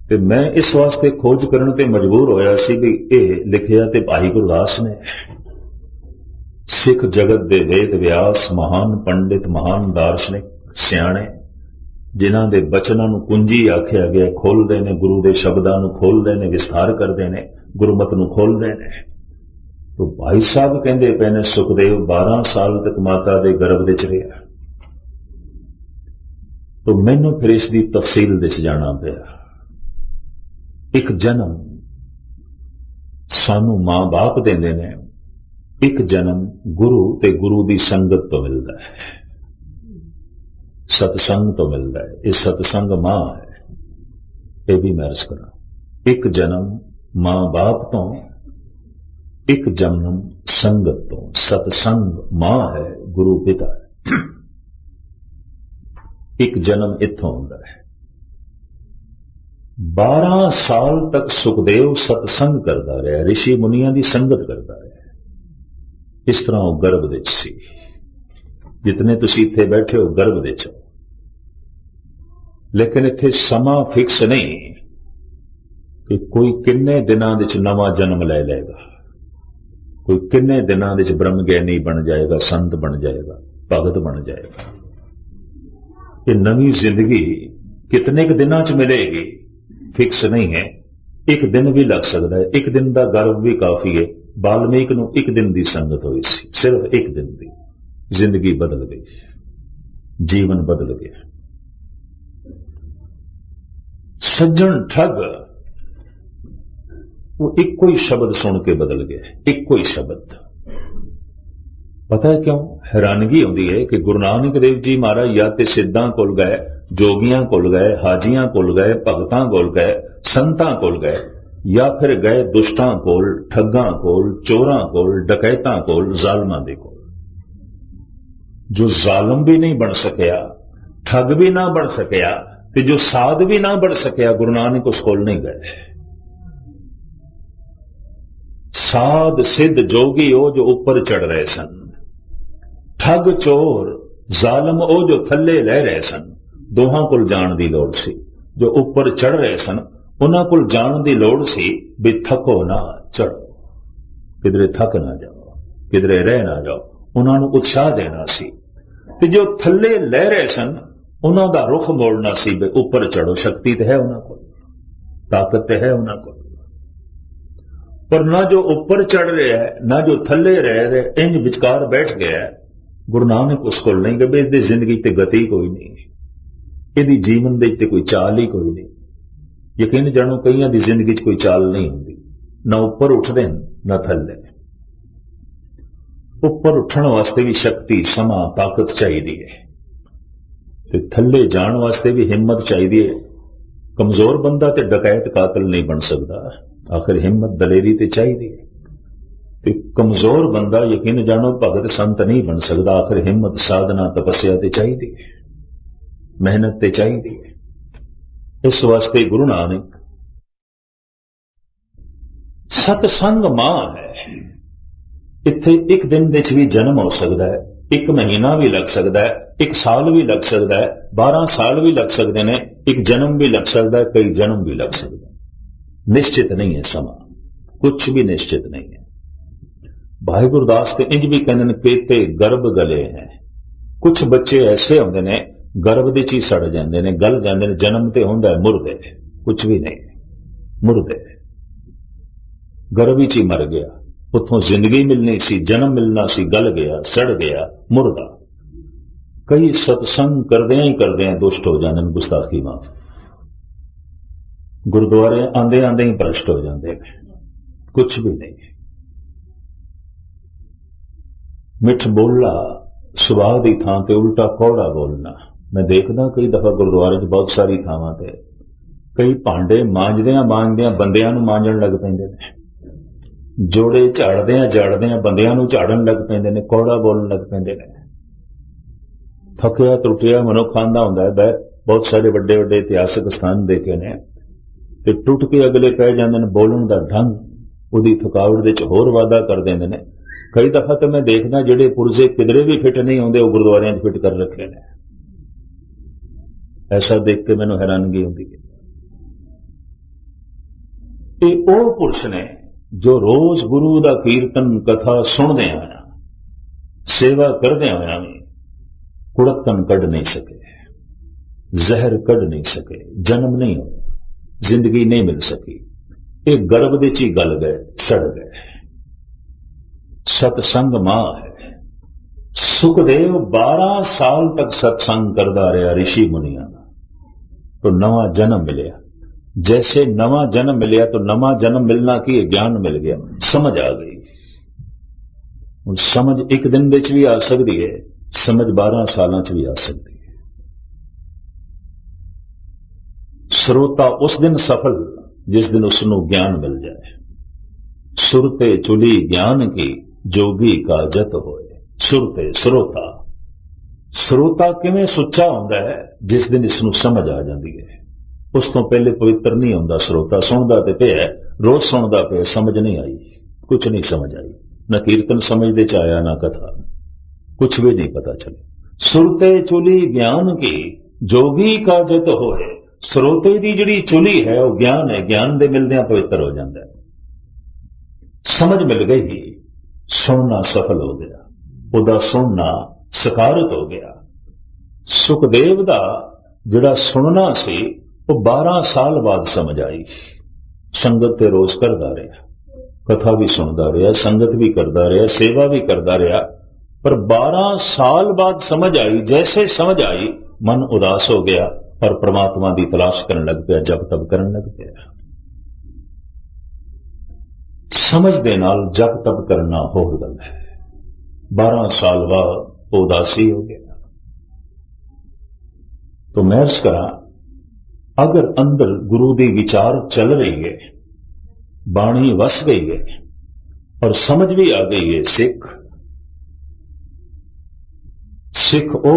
ते मैं इस वास्ते खोज करने ते मजबूर होया सी भी यह लिखिया ते भाई गुरदास ने। सिख जगत दे वेद व्यास, महान पंडित, महान दार्शनिक, सियाणे, जिन्हां दे बचनां नूं कुंजी आख्या गया, खोलदे ने, गुरु दे शब्दां नूं खोलदे ने, विस्तार करदे ने, गुरमत नूं खोलदे ने। तो भाई साहब कहंदे पे ने सुखदेव 12 साल तक माता दे गर्भ विच रहा। तो मैनूं फिर इसकी तफसील विच जाना पिया। एक जन्म सानू मां बाप देंदे ने, एक जन्म गुरु ते गुरु की संगत तो मिलता है, सतसंग तो मिलता है। ये सतसंग मां है, ये भी मैं अर्ज करा। एक जन्म मां बाप तो, एक जन्म संगत तो। सतसंग मां है, गुरु पिता है। एक जन्म इत्थों होंदा है। 12 साल तक सुखदेव सतसंग करता रहा, ऋषि मुनिया की संगत करता रहा। इस तरह वो गर्भ विच सी। जितने तुसीं इत्थे बैठे हो गर्भ विच हो, लेकिन इत्थे समा फिक्स नहीं कि कोई किन्ने दिनां विच नवां जन्म ले लेगा, कोई किन्ने दिनां विच ब्रह्म ज्ञानी बन जाएगा, संत बन जाएगा, भगत बन जाएगा। ये नवी जिंदगी कितने के दिनां च मिलेगी फिक्स नहीं है। एक दिन भी लग सकता है, एक दिन का गर्व भी काफी है। वाल्मीकि नूं एक दिन की संगत हुई सी, सिर्फ एक दिन की, जिंदगी बदल गई, जीवन बदल गया। सज्जन ठग वो इको ही शब्द सुन के बदल गया, इको ही शब्द। पता है क्यों? हैरानगी होती है कि गुरु नानक देव जी महाराज या तो सिद्धां कोल गए, जोगियां कोल गए, हाजियां कोल गए, भगतां कोल गए, संतां कोल गए, या फिर गए दुष्टां कोल, ठगां कोल, चोरां कोल, डकैतां कोल, जालमां दे कोल। जो जालम भी नहीं बन सकिया, ठग भी ना बन सकिया, कि जो साध भी ना बन सकिया, गुरु नानक उस कोल नहीं गए। साध सिद्ध जोगी वो जो ऊपर चढ़ रहे सन, ठग चोर जालम वो जो थल्ले लह रहे सन। दोहां कोल जाण दी लोड़ सी। जो ऊपर चढ़ रहे सन उन्हां कोल जाण दी लोड़ सी भी थको ना, चढ़ो, किधरे थक ना जाओ, किधरे रह ना जाओ, उन्हां नूं उत्साह देना सी। ते जो थल्ले लह रहे सन उन्हां दा रुख मोड़ना सी भी ऊपर चढ़ो। शक्ति तो है उन्हां कोल, ताकत तो है उन्हां कोल, पर ना जो ऊपर चढ़ रहा है ना जो थल्ले रह रहे, इंज विचकार बैठ गया। गुरु नानक उस कोल नहीं गए। इसकी जिंदगी ते गति कोई नहीं, यदि जीवन दे ते कोई चाल ही कोई नहीं। यकीन जानो कईयां दी जिंदगी च कोई चाल नहीं होंदी, ना ऊपर उठदे ना थल्ले। ऊपर उठण वास्ते भी शक्ति, समा, ताकत चाहिए है, ते थल्ले जाण वास्ते भी हिम्मत चाहिए है। कमजोर बंदा ते डकैत कातल नहीं बन सकता, आखिर हिम्मत दलेरी ते चाहिए है। ते कमजोर बंदा यकीन जानो भगत संत नहीं बन सकता, आखिर हिम्मत, साधना, तपस्या ते चाहिए, मेहनत ते चाहिए। इस वास्ते गुरु नानक सतसंग मां है। इत्थे एक दिन विच भी जन्म हो सकता है, एक महीना भी लग सकता है, एक साल भी लग सकता है, 12 साल भी लग सकते हैं, एक जन्म भी लग सकता है, कई जन्म भी लग सकते हैं। निश्चित नहीं है समा, कुछ भी निश्चित नहीं है। भाई गुरदास ते इंज भी कहते पेते गर्भ गले हैं। कुछ बच्चे ऐसे होंगे ने गर्भ दे ची सड़ जाते हैं, गल जाते हैं, जन्म ते होंदा है मुर्दे, कुछ भी नहीं, मुर्दे, गर्भ ही मर गया। उतों जिंदगी मिलनी सी, जन्म मिलना सी, गल गया, सड़ गया, मुर्दा। कई सत्संग करदियां ही करदियां दुष्ट हो जाते हैं, गुस्ताखी माफ, गुरुद्वारे आंदे आंदे ही भ्रष्ट हो जाते हैं, कुछ भी नहीं। मिठ बोलना सुभाव की थां ते उल्टा कौड़ा बोलना। मैं देखदा कई दफा गुरुद्वारे च बहुत सारी थावां ते कई भांडे मांजदियां मांजदियां बंदियां नूं मांजण लग पैंदे ने, जोड़े झाड़दियां झाड़दियां बंदियां नूं झाड़न लग पैंदे ने, कौड़ा बोलण लग पैंदे ने। थकिया टुटिया मनुख आंदा हुंदा है, बहुत सारे वड्डे वड्डे इतिहासक स्थान देखे ने, ते टुट के अगले पै जांदे ने। बोलण दा ढंग उहदी थकावट दे च होर वाधा कर देंदे ने। कई दफा तो मैं देखदा जिहड़े पुरजे किधरे भी फिट नहीं होंदे, वो गुरुद्वारियां च फिट कर रखे ने। ऐसा देख के मैनूं हैरानगी हुंदी है। ये वो पुरुष ने जो रोज गुरु दा कीर्तन कथा सुनदे आया, सेवा करदे आया भी कुड़तन कढ़ नहीं सके, जहर कढ़ नहीं सके, जन्म नहीं होया, जिंदगी नहीं मिल सकी। एक गर्भ दे च ही गल गए, सड़ गए। सत्संग मां है। सुखदेव 12 साल तक सत्संग करता रहा ऋषि मुनिया का, तो नवा जन्म मिलिया। जैसे नवा जन्म मिलिया तो नवा जन्म मिलना की ज्ञान मिल गया, समझ आ गई। समझ एक दिन विच भी आ सकती है, समझ 12 सालों च भी आ सकती है। श्रोता उस दिन सफल जिस दिन उसनों ज्ञान मिल जाए। सुरते चुली ज्ञान की जोगी का जत होए। सुरते श्रोता, श्रोता किवें सुच्चा हुंदा है जिस दिन इसनों समझ आ जाती है। उस तो पहले पवित्र नहीं होंदा श्रोता। सुनदा ते पिया, रोज सुनदा पिया, समझ नहीं आई, कुछ नहीं समझ आई। न कीर्तन समझदे च आया, ना कथा, कुछ भी नहीं पता चले। सुरते चुली ज्ञान की जोगी का जत होए। श्रोते की जिहड़ी चुली है वो ज्ञान है, ज्ञान दे मिलदियां पवित्र हो जाता है। समझ मिल गई, सुनना सफल हो गया, उहदा सुनना सकारत हो गया। सुखदेव दा जिहड़ा सुनना सी वो 12 साल बाद समझ आई। संगत ते रोज करदा रहा, कथा भी सुनदा रहा, संगत भी करदा रहा, सेवा भी करदा रहा, पर 12 साल बाद समझ आई। जैसे समझ आई मन उदास हो गया और परमात्मा की तलाश करने लग पिया, जप तप करने लग पिया। समझ दे नाल जप तप करना होर गल है। 12 साल बाद उदासी हो गया। तो मैं अर्ज करा, अगर अंदर गुरु दी विचार चल रही है, बाणी वस गई है और समझ भी आ गई है, सिख ओ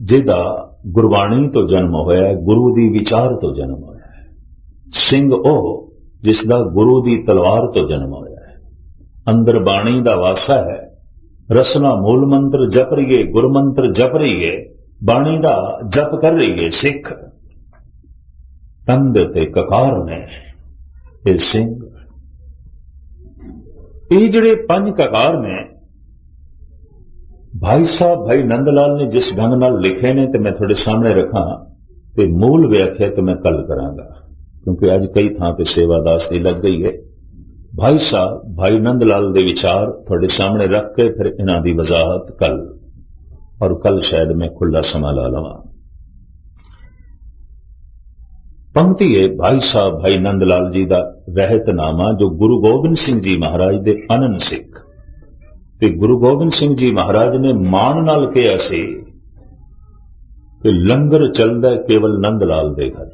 जिदा गुरबाणी तो जन्म होया, गुरु दी विचार तो जन्म होया है। सिंह ओ जिसदा गुरु दी तलवार तो जन्म होया है। अंदर बाणी दा वासा है, रसना मूल मंत्र जप रही है, गुरु मंत्र जप रही है, बाणी दा जप कर रही है सिख। तंद ते ककार ने ये सिंह, ये जिहड़े 5 ककार ने भाई साहब भाई नंदलाल ने जिस ढंग नाल लिखे ने ते मैं थोड़े सामने रखा, ते मूल व्याख्या तो मैं कल करांगा, क्योंकि आज कई थां ते सेवादास दी लग गई है। भाई साहब भाई नंदलाल दे विचार थोड़े सामने रख के फिर इन्हां दी वजाहत कल, और कल शायद मैं खुला समा ला लवां। पंक्ति है भाई साहब भाई नंदलाल जी का रहतनामा, जो गुरु गोबिंद सिंह जी महाराज दे अनन सिख ते गुरु गोबिंद सिंह जी महाराज ने मान नाल कहा सी कि लंगर चलदा केवल नंदलाल दे घर।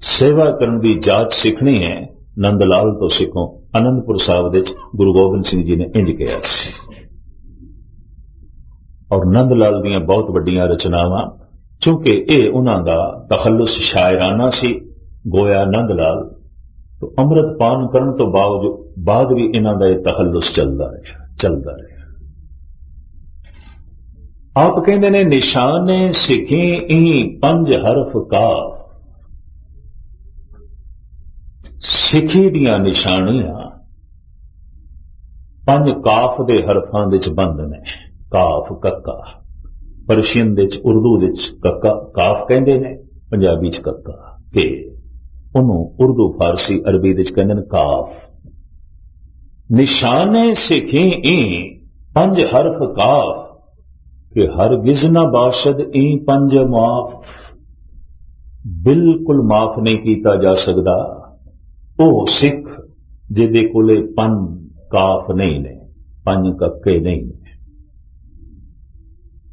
सेवा करन दी जाच सीखनी है, नंदलाल तो सिखो। आनंदपुर साहब दे गुरु गोबिंद सिंह जी ने इंज कहा सी। और नंदलाल दियां बहुत वड्डियां रचनावां, चूंकि यह उन्हां दा तखल्लुस शायराना सी, गोया नंदलाल, तो अमृत पान करन तो बाद भी इन्हां दा तखल्लुस चलदा रहा। आप कहते ने निशाने सिखी ई 5 हरफ काफ। सिखी दियां निशानियां 5 काफ दे हरफां दे च बंद ने। काफ कक्का, परशियन दे च उर्दू दे च कक्का काफ कहंदे ने, पंजाबी च कक्का के, उन्हों उर्दू फारसी अरबी दे च कहंदे ने काफ। निशाने सिखी ई 5 हरफ काफ, कि हरगिज ना बाशद ई पंज माफ, बिल्कुल माफ नहीं किया जा सकता वो सिख जिहदे कोले पन काफ नहीं ने, पंज कक्के नहीं ने,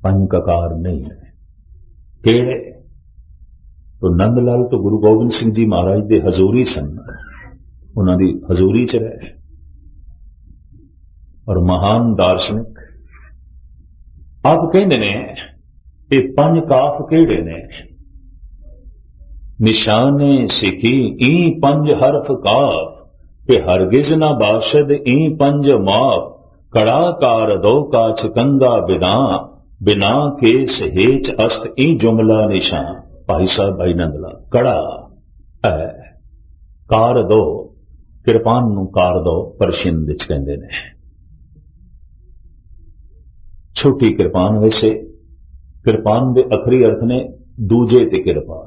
पंज ककार नहीं ने। केड़े? तो नंद लाल तो गुरु गोबिंद सिंह जी महाराज दे हजूरी सन, उन्हां दी हजूरी च रहे। और महान दार्शनिक आप कहते ने ये पंज काफ केड़े ने? निशाने सिखी ई पंज हरफ काफ, के हरगिज ना बाशद ई पंज माफ, कड़ा कार दो काछ कंगा बिना, बिना केस हेच अस्त ई जुमला निशान। भाई साहब भाई नंदला कड़ा है कार दो, किरपान नूं कार दो परशियन विच कहंदे ने। छोटी किरपान, वैसे किरपान दे अखरी अर्थ ने दूजे ते किरपा।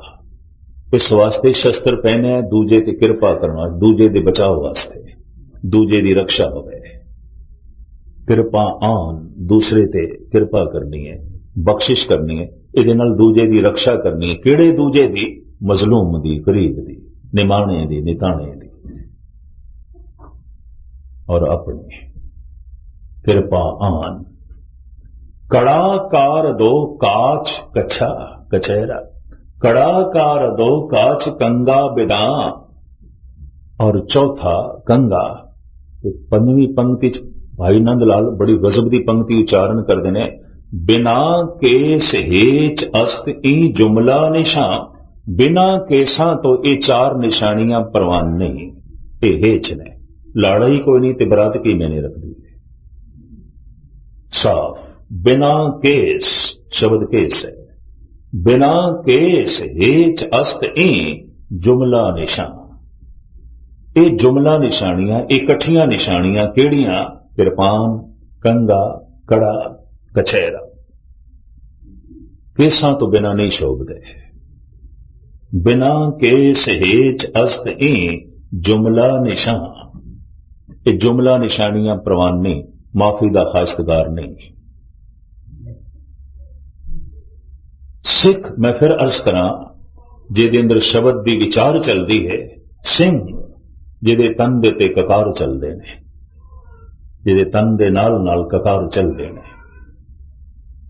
इस वास्ते शस्त्र पहने दूजे ते किरपा करना, दूजे दे बचाव वास्ते, दूजे दी रक्षा होवे। किरपा आन दूसरे ते किरपा करनी है, बख्शिश करनी है, इहदे नाल दूजे दी रक्षा करनी है। किहड़े दूजे दी? मजलूम दी, गरीब दी, निमाणे दी, निताणे दी। और अपनी किरपा आन। कड़ा कार दो काछ कच्छा कचहरा, कड़ा कार दो काछ कंगा बिना। और चौथा कंगा। तो पंजवीं पंक्ति भाई नंदलाल बड़ी गजब की पंक्ति उच्चारण करते हैं, बिना केस हेच अस्त ई जुमला निशान। बिना केसा तो ये चार निशानियां परवान नहीं, ये हेच ने। लाड़ा ही कोई नहीं तो बरात की मैंने रख दी साफ। बिना केस शब्द केस है, बिना केस हेच अस्त ई जुमला निशान। ये जुमला निशानियां, इकट्ठियां निशानियां केड़ियां? किरपान, कंगा, कड़ा, कछहरा। केसां तो बिना नहीं शोभदे। बिना केस हेच अस्त ई जुमला निशान। ये जुमला निशानियां प्रवान नहीं, माफी दा खास्तगार नहीं। सिख मैं फिर अर्ज करा जिहदे अंदर शब्द दी विचार चलती है, सिंह जिहदे तन दे ते ककार चलते ने, जिहदे तन दे नाल नाल ककार चलते ने।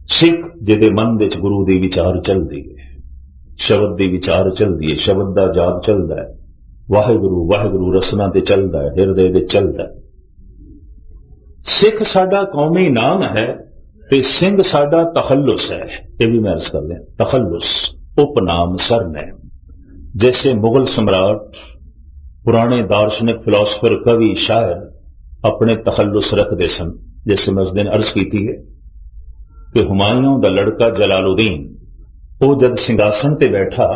सिख जिहदे मन दे च गुरु दी विचार चलती है, शब्द दी विचार चलती है, शब्द दा जाप चलता है, वाहिगुरु वाहिगुरु रसना ते चलता है, हिरदे दे चलता है। सिख साडा कौमी नाम है ते सिंह साडा तखल्लुस है। ये भी मैं अर्ज कर लें, तखल्लुस उपनाम सरनेम। जैसे मुगल सम्राट, पुराने दार्शनिक, फिलोसफर, कवि, शायर अपने तखल्लुस रखते सन। जैसे मैं उस दिन अर्ज की थी कि हुमायूं दा लड़का जलालुद्दीन, वो जब सिंहासन ते बैठा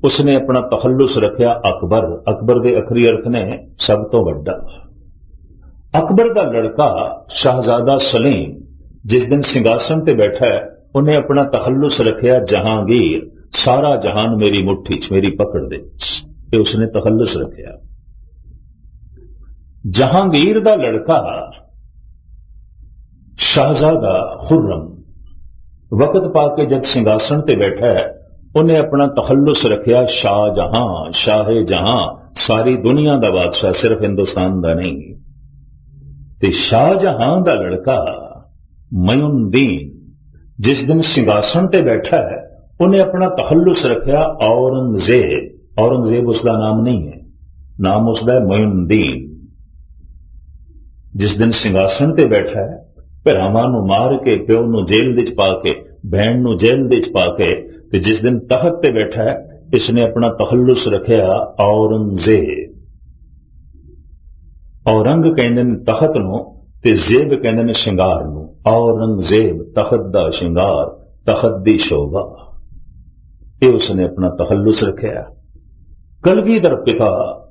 उसने अपना तखल्लुस रखा अकबर। अकबर दे अखरी अर्थ ने सब तो वड्डा। अकबर दा लड़का शाहजादा सलीम जिस दिन सिंहासन ते बैठा है, उन्हें अपना तखल्लुस रखा जहांगीर। सारा जहान मेरी मुट्ठी च, मेरी पकड़ दे, ये उसने तखल्लुस रखा। जहांगीर दा लड़का शाहजादा खुर्रम वक्त पाके जब सिंहासन ते बैठा है, उन्हें अपना तखल्लुस रखा शाहजहां, शाहे जहां, सारी दुनिया दा बादशाह, सिर्फ हिंदुस्तान दा नहीं। ते शाहजहां दा लड़का मयूनुद्दीन जिस दिन सिंहासन ते बैठा है, उन्हें अपना तखल्लुस रखा औरंगजेब। औरंगजेब उसका नाम नहीं है, नाम उसका है मयूनुद्दीन। जिस दिन सिंहासन ते बैठा है, भरावां नूं मार के, प्यो नूं जेल विच पा के, भैन नूं जेल विच पा के, ते जिस दिन तख्त ते बैठा है, इसने अपना तखल्लुस रखा औरंगजेब। औरंग कहंदे ने तख्त नूं ते जेब कहंदे ने शिंगार नूं। औरंगजेब तख्त दा शिंगार, तख्त दी शोभा, ये उसने अपना तखल्लुस रखा। कलगीधर पिता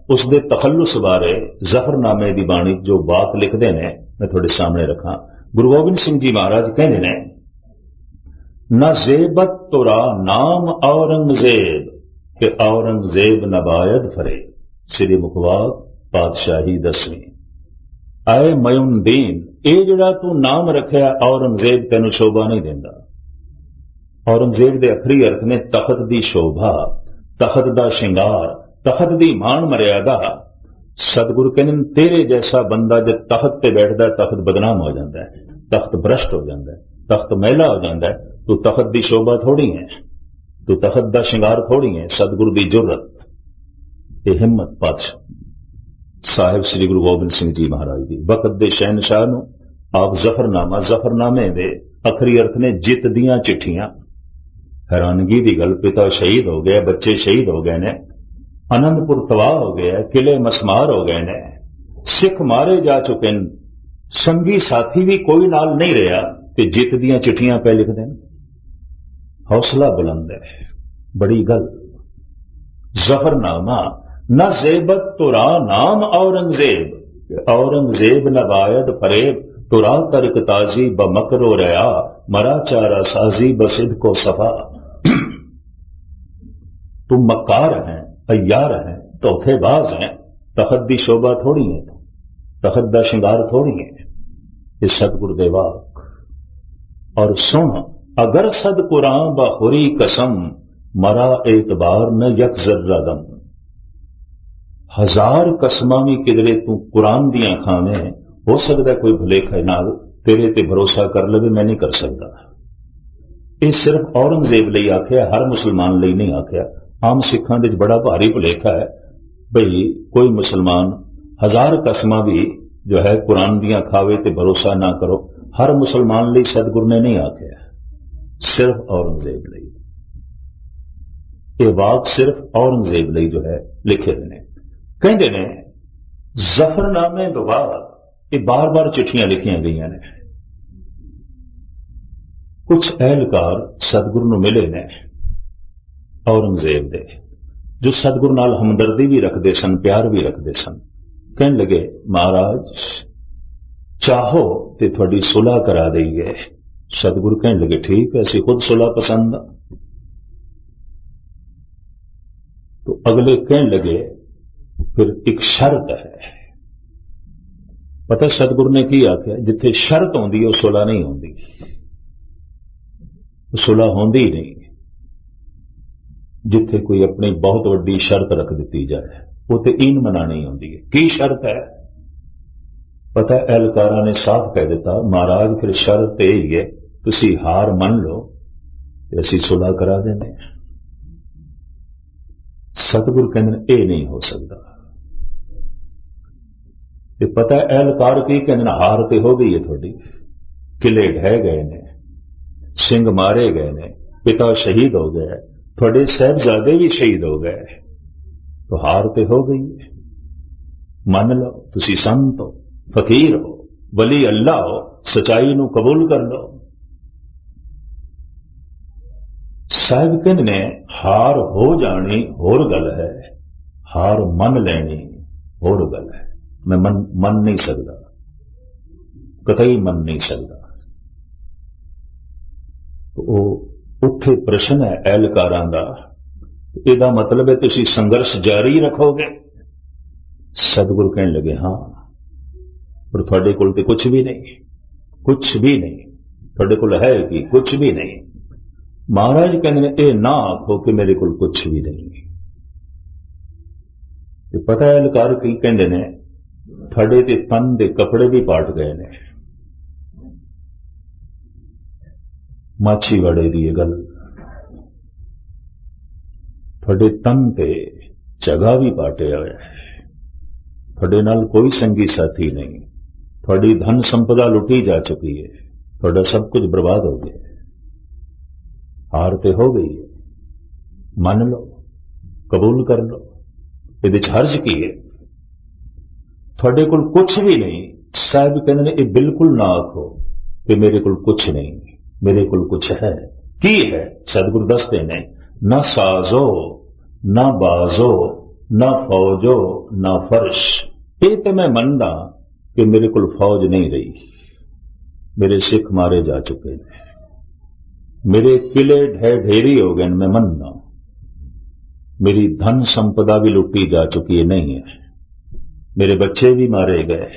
उसके तखल्लुस बारे जफरनामे दी बाणी जो बात लिखते ने, मैं थोड़े सामने रखा। गुरु गोबिंद सिंह जी महाराज कहते ने, न जेबत तुरा नाम औरंगजेब, के औरंगजेब नबायद फरे। श्री मुखवाक पातशाही 10वीं। आए मयूनुद्दीन, ये जड़ा तू नाम रखा औरंगजेब तेन शोभा नहीं देंदा। औरंगजेब के अखरी अर्थ ने तखत की शोभा, तखत का श्रृंगार, तखत की मान मर्यादा। सतगुरु कहते हैं तेरे जैसा बंदा जब तखत पे बैठता है तखत बदनाम हो जाता है, तख्त भ्रष्ट हो जाता है, तख्त मैला हो जाता है। तो तखत की शोभा थोड़ी है, तो तखत का श्रृंगार थोड़ी है। सतगुरु की जुर्रत, ये हिम्मत पातशाह साहिब श्री गुरु गोबिंद सिंह जी महाराज की वक्त के शहनशाह नूं आप जफरनामा, जफरनामे दे अखरी अर्थ ने जित दियां चिट्ठियां। हैरानगी की गल, पिता शहीद हो गया, बच्चे शहीद हो गए ने, आनंदपुर तबाह हो गया, किले मसमार हो गए ने, सिख मारे जा चुके हैं, संगी साथी भी कोई नाल नहीं रहा, कि जित दियां चिट्ठियां पे लिख दें। हौसला बुलंद है, बड़ी गल। जफरनामा न जेबत तुरा नाम औरंगजेब, औरंगजेब नबायद फरेब, तुरा तरक ताजी ब मकरो रया, मरा चारा साजी बसिद को सफा। तुम मक्कार हैं, अय्यार हैं, धोखेबाज हैं, तखत दी शोभा थोड़ी है, तखत दा श्रृंगार थोड़ी है। इस सतगुरु दे वाक और सुन, अगर सद कुरान बखुरी कसम, मरा एतबार न यक जर्रा दम। हजार कसमां भी किधरे तू कुरान दियां खावे, हो सकता कोई भुलेखा नाल तेरे ते भरोसा कर लवे, मैं नहीं कर सकता। ये सिर्फ औरंगजेब लई आख्या, हर मुसलमान लई नहीं आख्या। आम सिखां दे बड़ा भारी भुलेखा है भई कोई मुसलमान हजार कसमां भी जो है कुरान दियां खावे ते भरोसा ना करो। हर मुसलमान लई सतगुरु ने नहीं आख्या, सिर्फ औरंगजेब लई। ये वाक सिर्फ औरंगजेब लई जो है लिखे ने। कहते ने जफरनामे तो बाद ये बार बार चिट्ठियां लिखियां गई ने। कुछ एहलकार सतगुरु नूं मिले ने औरंगजेब दे, जो सतगुरु नाल हमदर्दी भी रखते सन, प्यार भी रखते सन। कहने लगे महाराज चाहो ते थोड़ी सुलह करा देंगे। सतगुरु कहने लगे ठीक है, असीं खुद सुलह पसंद आ। तो अगले कहने लगे फिर एक शर्त है। पता सतगुरु ने की आख्या, जिथे शर्त होंदी है सुलह नहीं होंदी, सुलह होंदी ही नहीं। जिथे कोई अपनी बहुत वड्डी शर्त रख दी जाए उते ईन मनानी होंदी है। की शर्त है पता? एहलकारा ने साफ कह दिता महाराज फिर शर्त यही है, तुसी हार मन लो ते असीं सुलह करा देने। सतगुरु कहते ये नहीं हो सकता। ते पता एहलकार की कहते हार ते हो गई है थोड़ी, किले ढह गए ने, सिंह मारे गए ने, पिता शहीद हो गए, थोड़े साहबजादे भी शहीद हो गए, तो हार ते हो गई है। मान लो तुसी संत हो, फकीर हो, वली अल्लाह हो, सच्चाई नू कबूल कर लो। साहिब कहने ने हार हो जानी होर गल है, हार मन लेनी होर गल है। मैं मन नहीं सकता, कतई मन नहीं सकता। तो उत्थे प्रश्न है एहलकारां दा, इहदा मतलब है तुसी संघर्ष जारी रखोगे? सतगुरु कहने लगे हां, पर थोड़े कोल ते कुछ भी नहीं, कुछ भी नहीं। थोड़े कोल है कि कुछ भी नहीं। महाराज कहते हैं ये ना आखो कि मेरे कोल कुछ भी नहीं। ते पता है एहलकार की कहते ने थोड़े ते तन दे कपड़े भी पाट गए ने। माछीवाड़े दी गल, थोड़े तन ते जगह भी पाटे हुए, थोड़े नाल कोई संगी साथी नहीं, थोड़ी धन संपदा लुटी जा चुकी है, थोड़ा सब कुछ बर्बाद हो गया। हार ते हो गई है, मान लो, कबूल कर लो, ये हर्ज की है। थोड़े कोल कुछ भी नहीं। साहब कहते ने ये बिल्कुल ना आखो कि मेरे कोल कुछ नहीं, मेरे कोल कुछ है। की है? सतगुरु दसते ने ना साजो, ना बाजो, ना फौजो, ना फर्श। ये तो मैं मनदा कि मेरे कोल फौज नहीं रही, मेरे सिख मारे जा चुके हैं, मेरे किले ढेरी हो गए, मैं मनना। मेरी धन संपदा भी लुटी जा चुकी है, नहीं है, मेरे बच्चे भी मारे गए,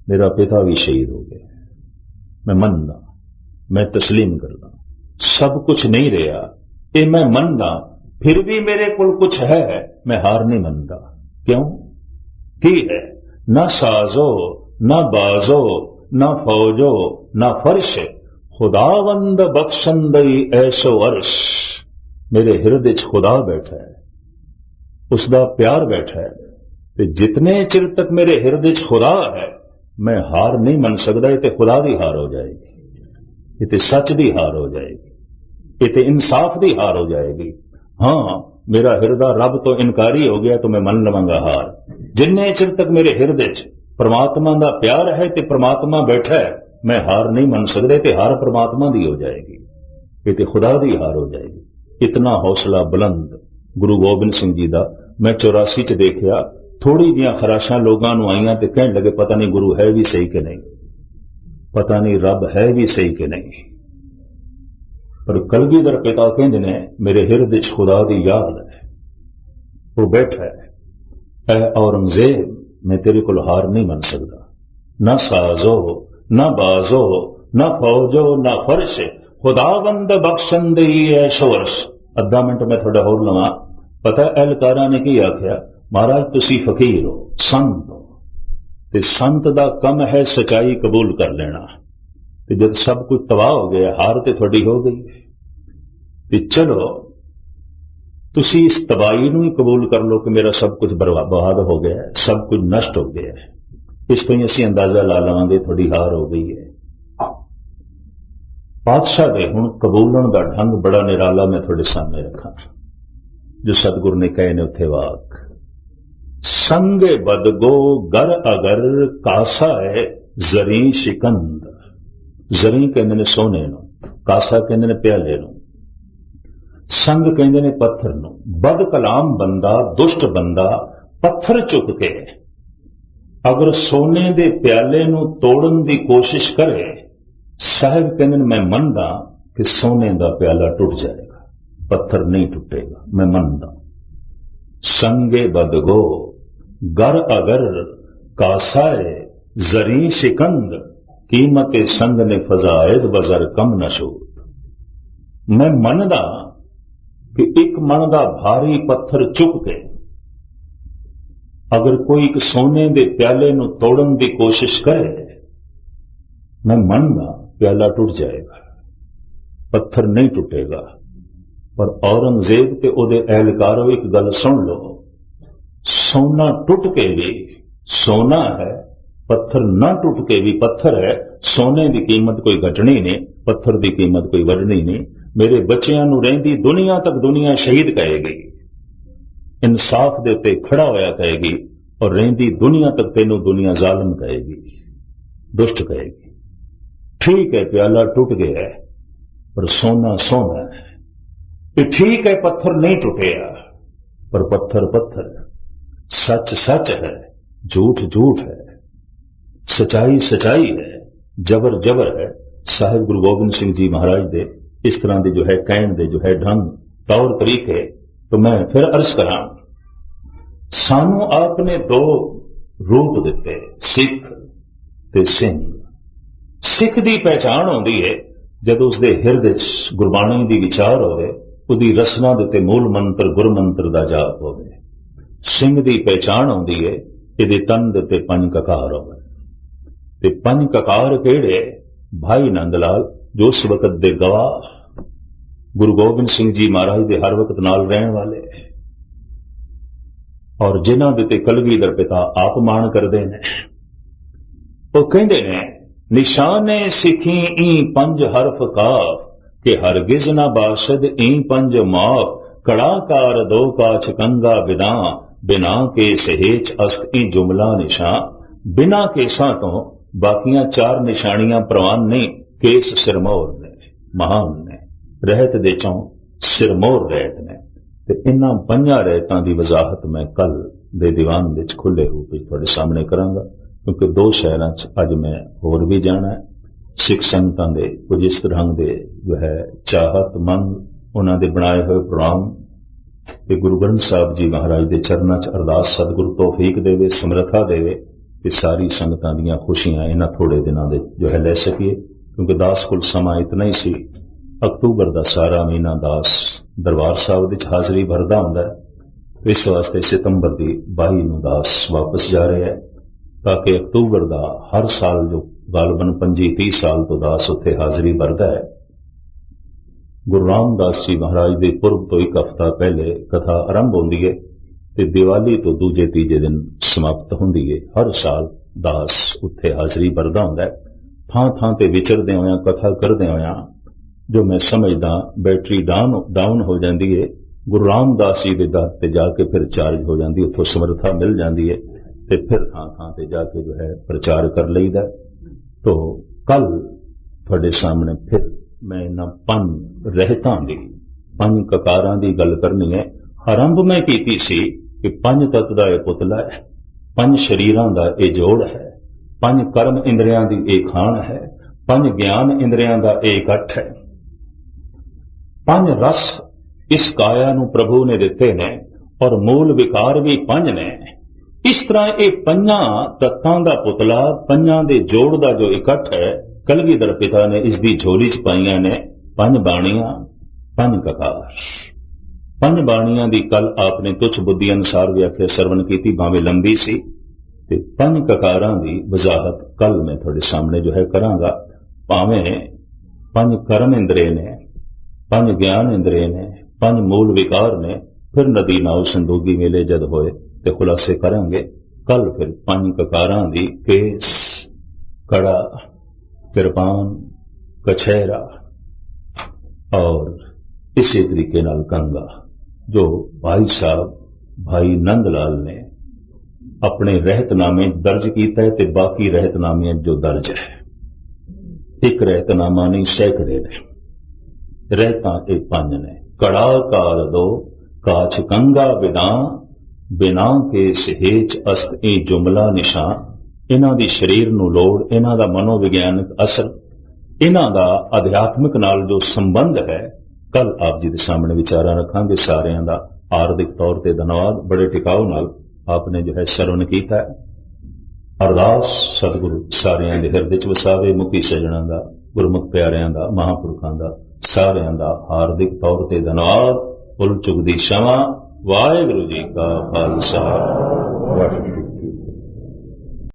मेरा पिता भी शहीद हो गया, मैं मनना, मैं तस्लीम करना। सब कुछ नहीं रहा, ये मैं मनदा, फिर भी मेरे को कुछ है, मैं हार नहीं मनदा। क्यों? की है? ना साजो, ना बाजो, ना फौजो, ना फर्श, खुदावंद बख्शंदई ऐसो अर्श। मेरे हिरदे च खुदा बैठा है, उसका प्यार बैठा है, ते जितने चिर तक मेरे हिरदे च खुदा है, मैं हार नहीं मन सकता। ये खुदा की हार हो जाएगी, ये सच की हार हो जाएगी, ये इंसाफ की हार हो जाएगी। हाँ, मेरा हिरदा रब तो इनकारी हो गया तो मैं मन लवांगा हार। जिन्ने चिर तक मेरे हिरदे च परमात्मा का प्यार है ते परमात्मा बैठा है, मैं हार नहीं मन सकते, ते हार परमात्मा की हो जाएगी, ये खुदा की हार हो जाएगी। इतना हौसला बुलंद गुरु गोबिंद सिंह जी का मैं 84 च देखिया। थोड़ी जिया खराशा लोगों को आईया तो कहने लगे पता नहीं गुरु है भी सही कि नहीं, पता नहीं रब है भी सही कि नहीं। पर कलगीधर पिता कहते ने मेरे हिरदे च खुदा की याद है, वो बैठा है। ऐ औरंगजेब, मैं तेरे को हार नहीं मन सकता। ना साजो, ना बाजो, ना फौजो, ना फर्श, खुदावंद बख्शंदई ऐसो अर्श। अद्धा मिनट मैं थोड़ा होर लवां। पता एहलकारा ने की आख्या, महाराज तुसी फकीर हो, संत हो, ते संत दा कम है सच्चाई कबूल कर लेना। ते जब सब कुछ तबाह हो गया, हार ते थोड़ी हो गई, ते चलो तुसी इस तबाही नूं ही कबूल कर लो कि मेरा सब कुछ बर्बाद हो गया है, सब कुछ नष्ट हो गया है। इस तो ही असीं अंदाजा ला लवांगे थोड़ी हार हो गई है। पातशाह दे हुण कबूलन दा ढंग बड़ा निराला मैं थोड़े सामने रखा, जो सतगुरु ने कहे ने उत्थे वाक। संगे बदगो गर अगर कासा है जरी शिकंद। जरी कहते ने सोने नूं, कासा कहते ने प्याले नूं, संग कहते ने पत्थर नूं। बद कलाम बंदा, दुष्ट बंदा पत्थर चुक के अगर सोने दे प्याले नूं तोड़न दी कोशिश करे, साहिब कहते मैं मनदा कि सोने दा प्याला टूट जाएगा, पत्थर नहीं टूटेगा, मैं मनदा। संगे बदगो गर अगर कासाए जरी शिकंद, कीमत संग ने फजायद बजर कम नशूद। मैं मनदा कि एक मन का भारी पत्थर चुक के अगर कोई एक सोने दे प्याले नूं तोड़न की कोशिश करे, मैं मनदा प्याला टूट जाएगा, पत्थर नहीं टूटेगा। पर औरंगजेब ते ओदे एहलकारों एक गल सुन लो, सोना टूट के भी सोना है, पत्थर न टूट के भी पत्थर है। सोने की कीमत कोई घटनी नहीं, पत्थर की कीमत कोई वधनी नहीं। मेरे बच्चों नूं रहिंदी दुनिया तक दुनिया शहीद कहेगी, इंसाफ दे उत्ते खड़ा होया कहेगी, और रहिंदी दुनिया तक तेनों दुनिया जालिम कहेगी, दुष्ट कहेगी। ठीक है प्याला टूट गया है, पर सोना सोना है। ये ठीक है पत्थर नहीं टूटेगा, पर पत्थर पत्थर है, सच सच है, झूठ झूठ है, सच्चाई सच्चाई है, जबर जबर है। साहिब गुरु गोबिंद सिंह जी महाराज दे इस तरह के जो है कहण दे जो है ढंग तौर तरीके, तो मैं फिर अर्ज करा, सानू आपने दो रूप दिते, सिख ते सिंह। सिख की पहचान होती है जब उसके हिरदे गुरबाणी की विचार होवे, उदी रसना दे मूल मंत्र गुरु मंत्र का जाप होवे। सिंह की पहचान होती है ये तन दे पंज ककार होवे, ते पंज ककार केड़े? भाई नंदलाल जो उस वक्त दे गवाह गुरु गोबिंद सिंह जी महाराज दे हर वक्त नाल रहने वाले, और जिन्हां दे ते कलगीधर पिता आप मान करते हैं। वो कहते ने निशाने सिखी ई पंज हरफ काफ, के हरगिज ना बाशद ई पंज माफ, कड़ाकार दो काछ कंगा बिदा, बिना के सहेच अस्त ई जुमला निशा। बिना केसा तो बाकियां चार निशानियां प्रवान नहीं, केस सिरमौर ने महान ने, रहत दे चों सिरमौर रहत ने। ते इन्हां पंजां रहतां दी वजाहत मैं कल दे दीवान विच खुले रूप विच तुहाडे सामने करांगा, क्योंकि दो शहरां च अज मैं होर भी जाना है। सिख संगतां दे कुछ इस तरह दे जो है चाहत मंग उन्हां दे बनाए हुए प्रोग्राम ते गुरु ग्रंथ साहब जी महाराज दे चरनां च अरदास सतगुरु तौफीक देवे, समर्था देवे कि सारी संगतां दीयां खुशियां इन्हां थोड़े दिनां दे जो है लै सकीए, क्योंकि दास कुल समा इतना ही सी अक्तूबर का सारा महीना दास दरबार साहब विच हाजरी भरदा हुंदा है। इस वास्ते सितंबर की 22 नूं दास वापस जा रहा है, ताकि अक्तूबर का हर साल जो गालबन 25-30 साल तो दास उत्थे हाजरी भरदा है। गुरु रामदास जी महाराज के पुरब तो एक हफ्ता पहले कथा आरंभ होंदी है ते दिवाली तो दूजे तीजे दिन समाप्त होंदी है। हर साल दास उत्थे हाजरी भरदा हुंदा है। थां थां ते विचरदे होया कथा करदे होया जो मैं समझदा बैटरी डाउन हो जाती है। गुरु रामदास जी के दर ते जाके फिर चार्ज हो जाती, उतो समर्था मिल जाती है ते फिर थां थां ते जाके जो है प्रचार कर लईदा। तो कल थोड़े सामने फिर मैं इन्हां 5 रहतां दी 5 ककारां दी गल करनी है। आरंभ मैं कीती सी कि 5 तत्त दा यह पुतला है, 5 शरीरां दा यह जोड़ है, 5 कर्म इंद्रियां दी एक खान है, 5 ज्ञान इंद्रियां दा एक इकट्ठ है, 5 रस इस काया नूं प्रभु ने दिते ने और मूल विकार भी 5 ने। इस तरह ये 5 तत्तां दा पुतला 5 दे जोड़ दा जो इकट्ठ है, कलगीधर पिता ने इसकी झोली च पाईयां ने 5 बाणियां 5 ककार। 5 बाणियां दी कल आपने तुच्छ बुद्धि अनुसार व्याख्या सरवण की, भावें लंबी सी, ते 5 ककारां दी वजाहत कल मैं थोड़े सामने जो है करांगा। भावें 5 कर्म इंद्रिय ने, 5 ज्ञान इंद्रिय ने, 5 मूल विकार ने, फिर नदी नाव संदोगी मेले जद होए ते खुलासे करांगे। कल फिर 5 ककारां दी केस, कड़ा, किरपान, कछहरा और इसी तरीके नाल कंगा, जो भाई साहब भाई नंदलाल ने अपने रहतनामे दर्ज किया है ते बाकी रहतनामे जो दर्ज है। एक रहतनामा नहीं सैकड़े ने, रहता ये 5 ने। कड़ा कार दो काछ कंगा बिना, बिना के सहेच अस्त ए जुमला निशान। इन्हां दी शरीर नूं लोड़, इन्हां दा मनोविग्यानक असर, इन्हां दा अध्यात्मिक नाल जो संबंध है, कल आप जी दे सामने विचारा रखांगे। सारियां दा आर्थिक तौर ते धन्यवाद, बड़े टिकाऊ नाल आपने जो है सरवण कीता है। अरदास सतगुरु सारियां दे हिरदे च वसावे, मुखी सजणा दा, गुरमुख प्यारियां दा, महापुरखां दा सारियां दा हार्दिक तौर ते धन्यवाद। भुल चुक दी क्षमा। वाहिगुरू जी का खालसा, वाहिगुरू जी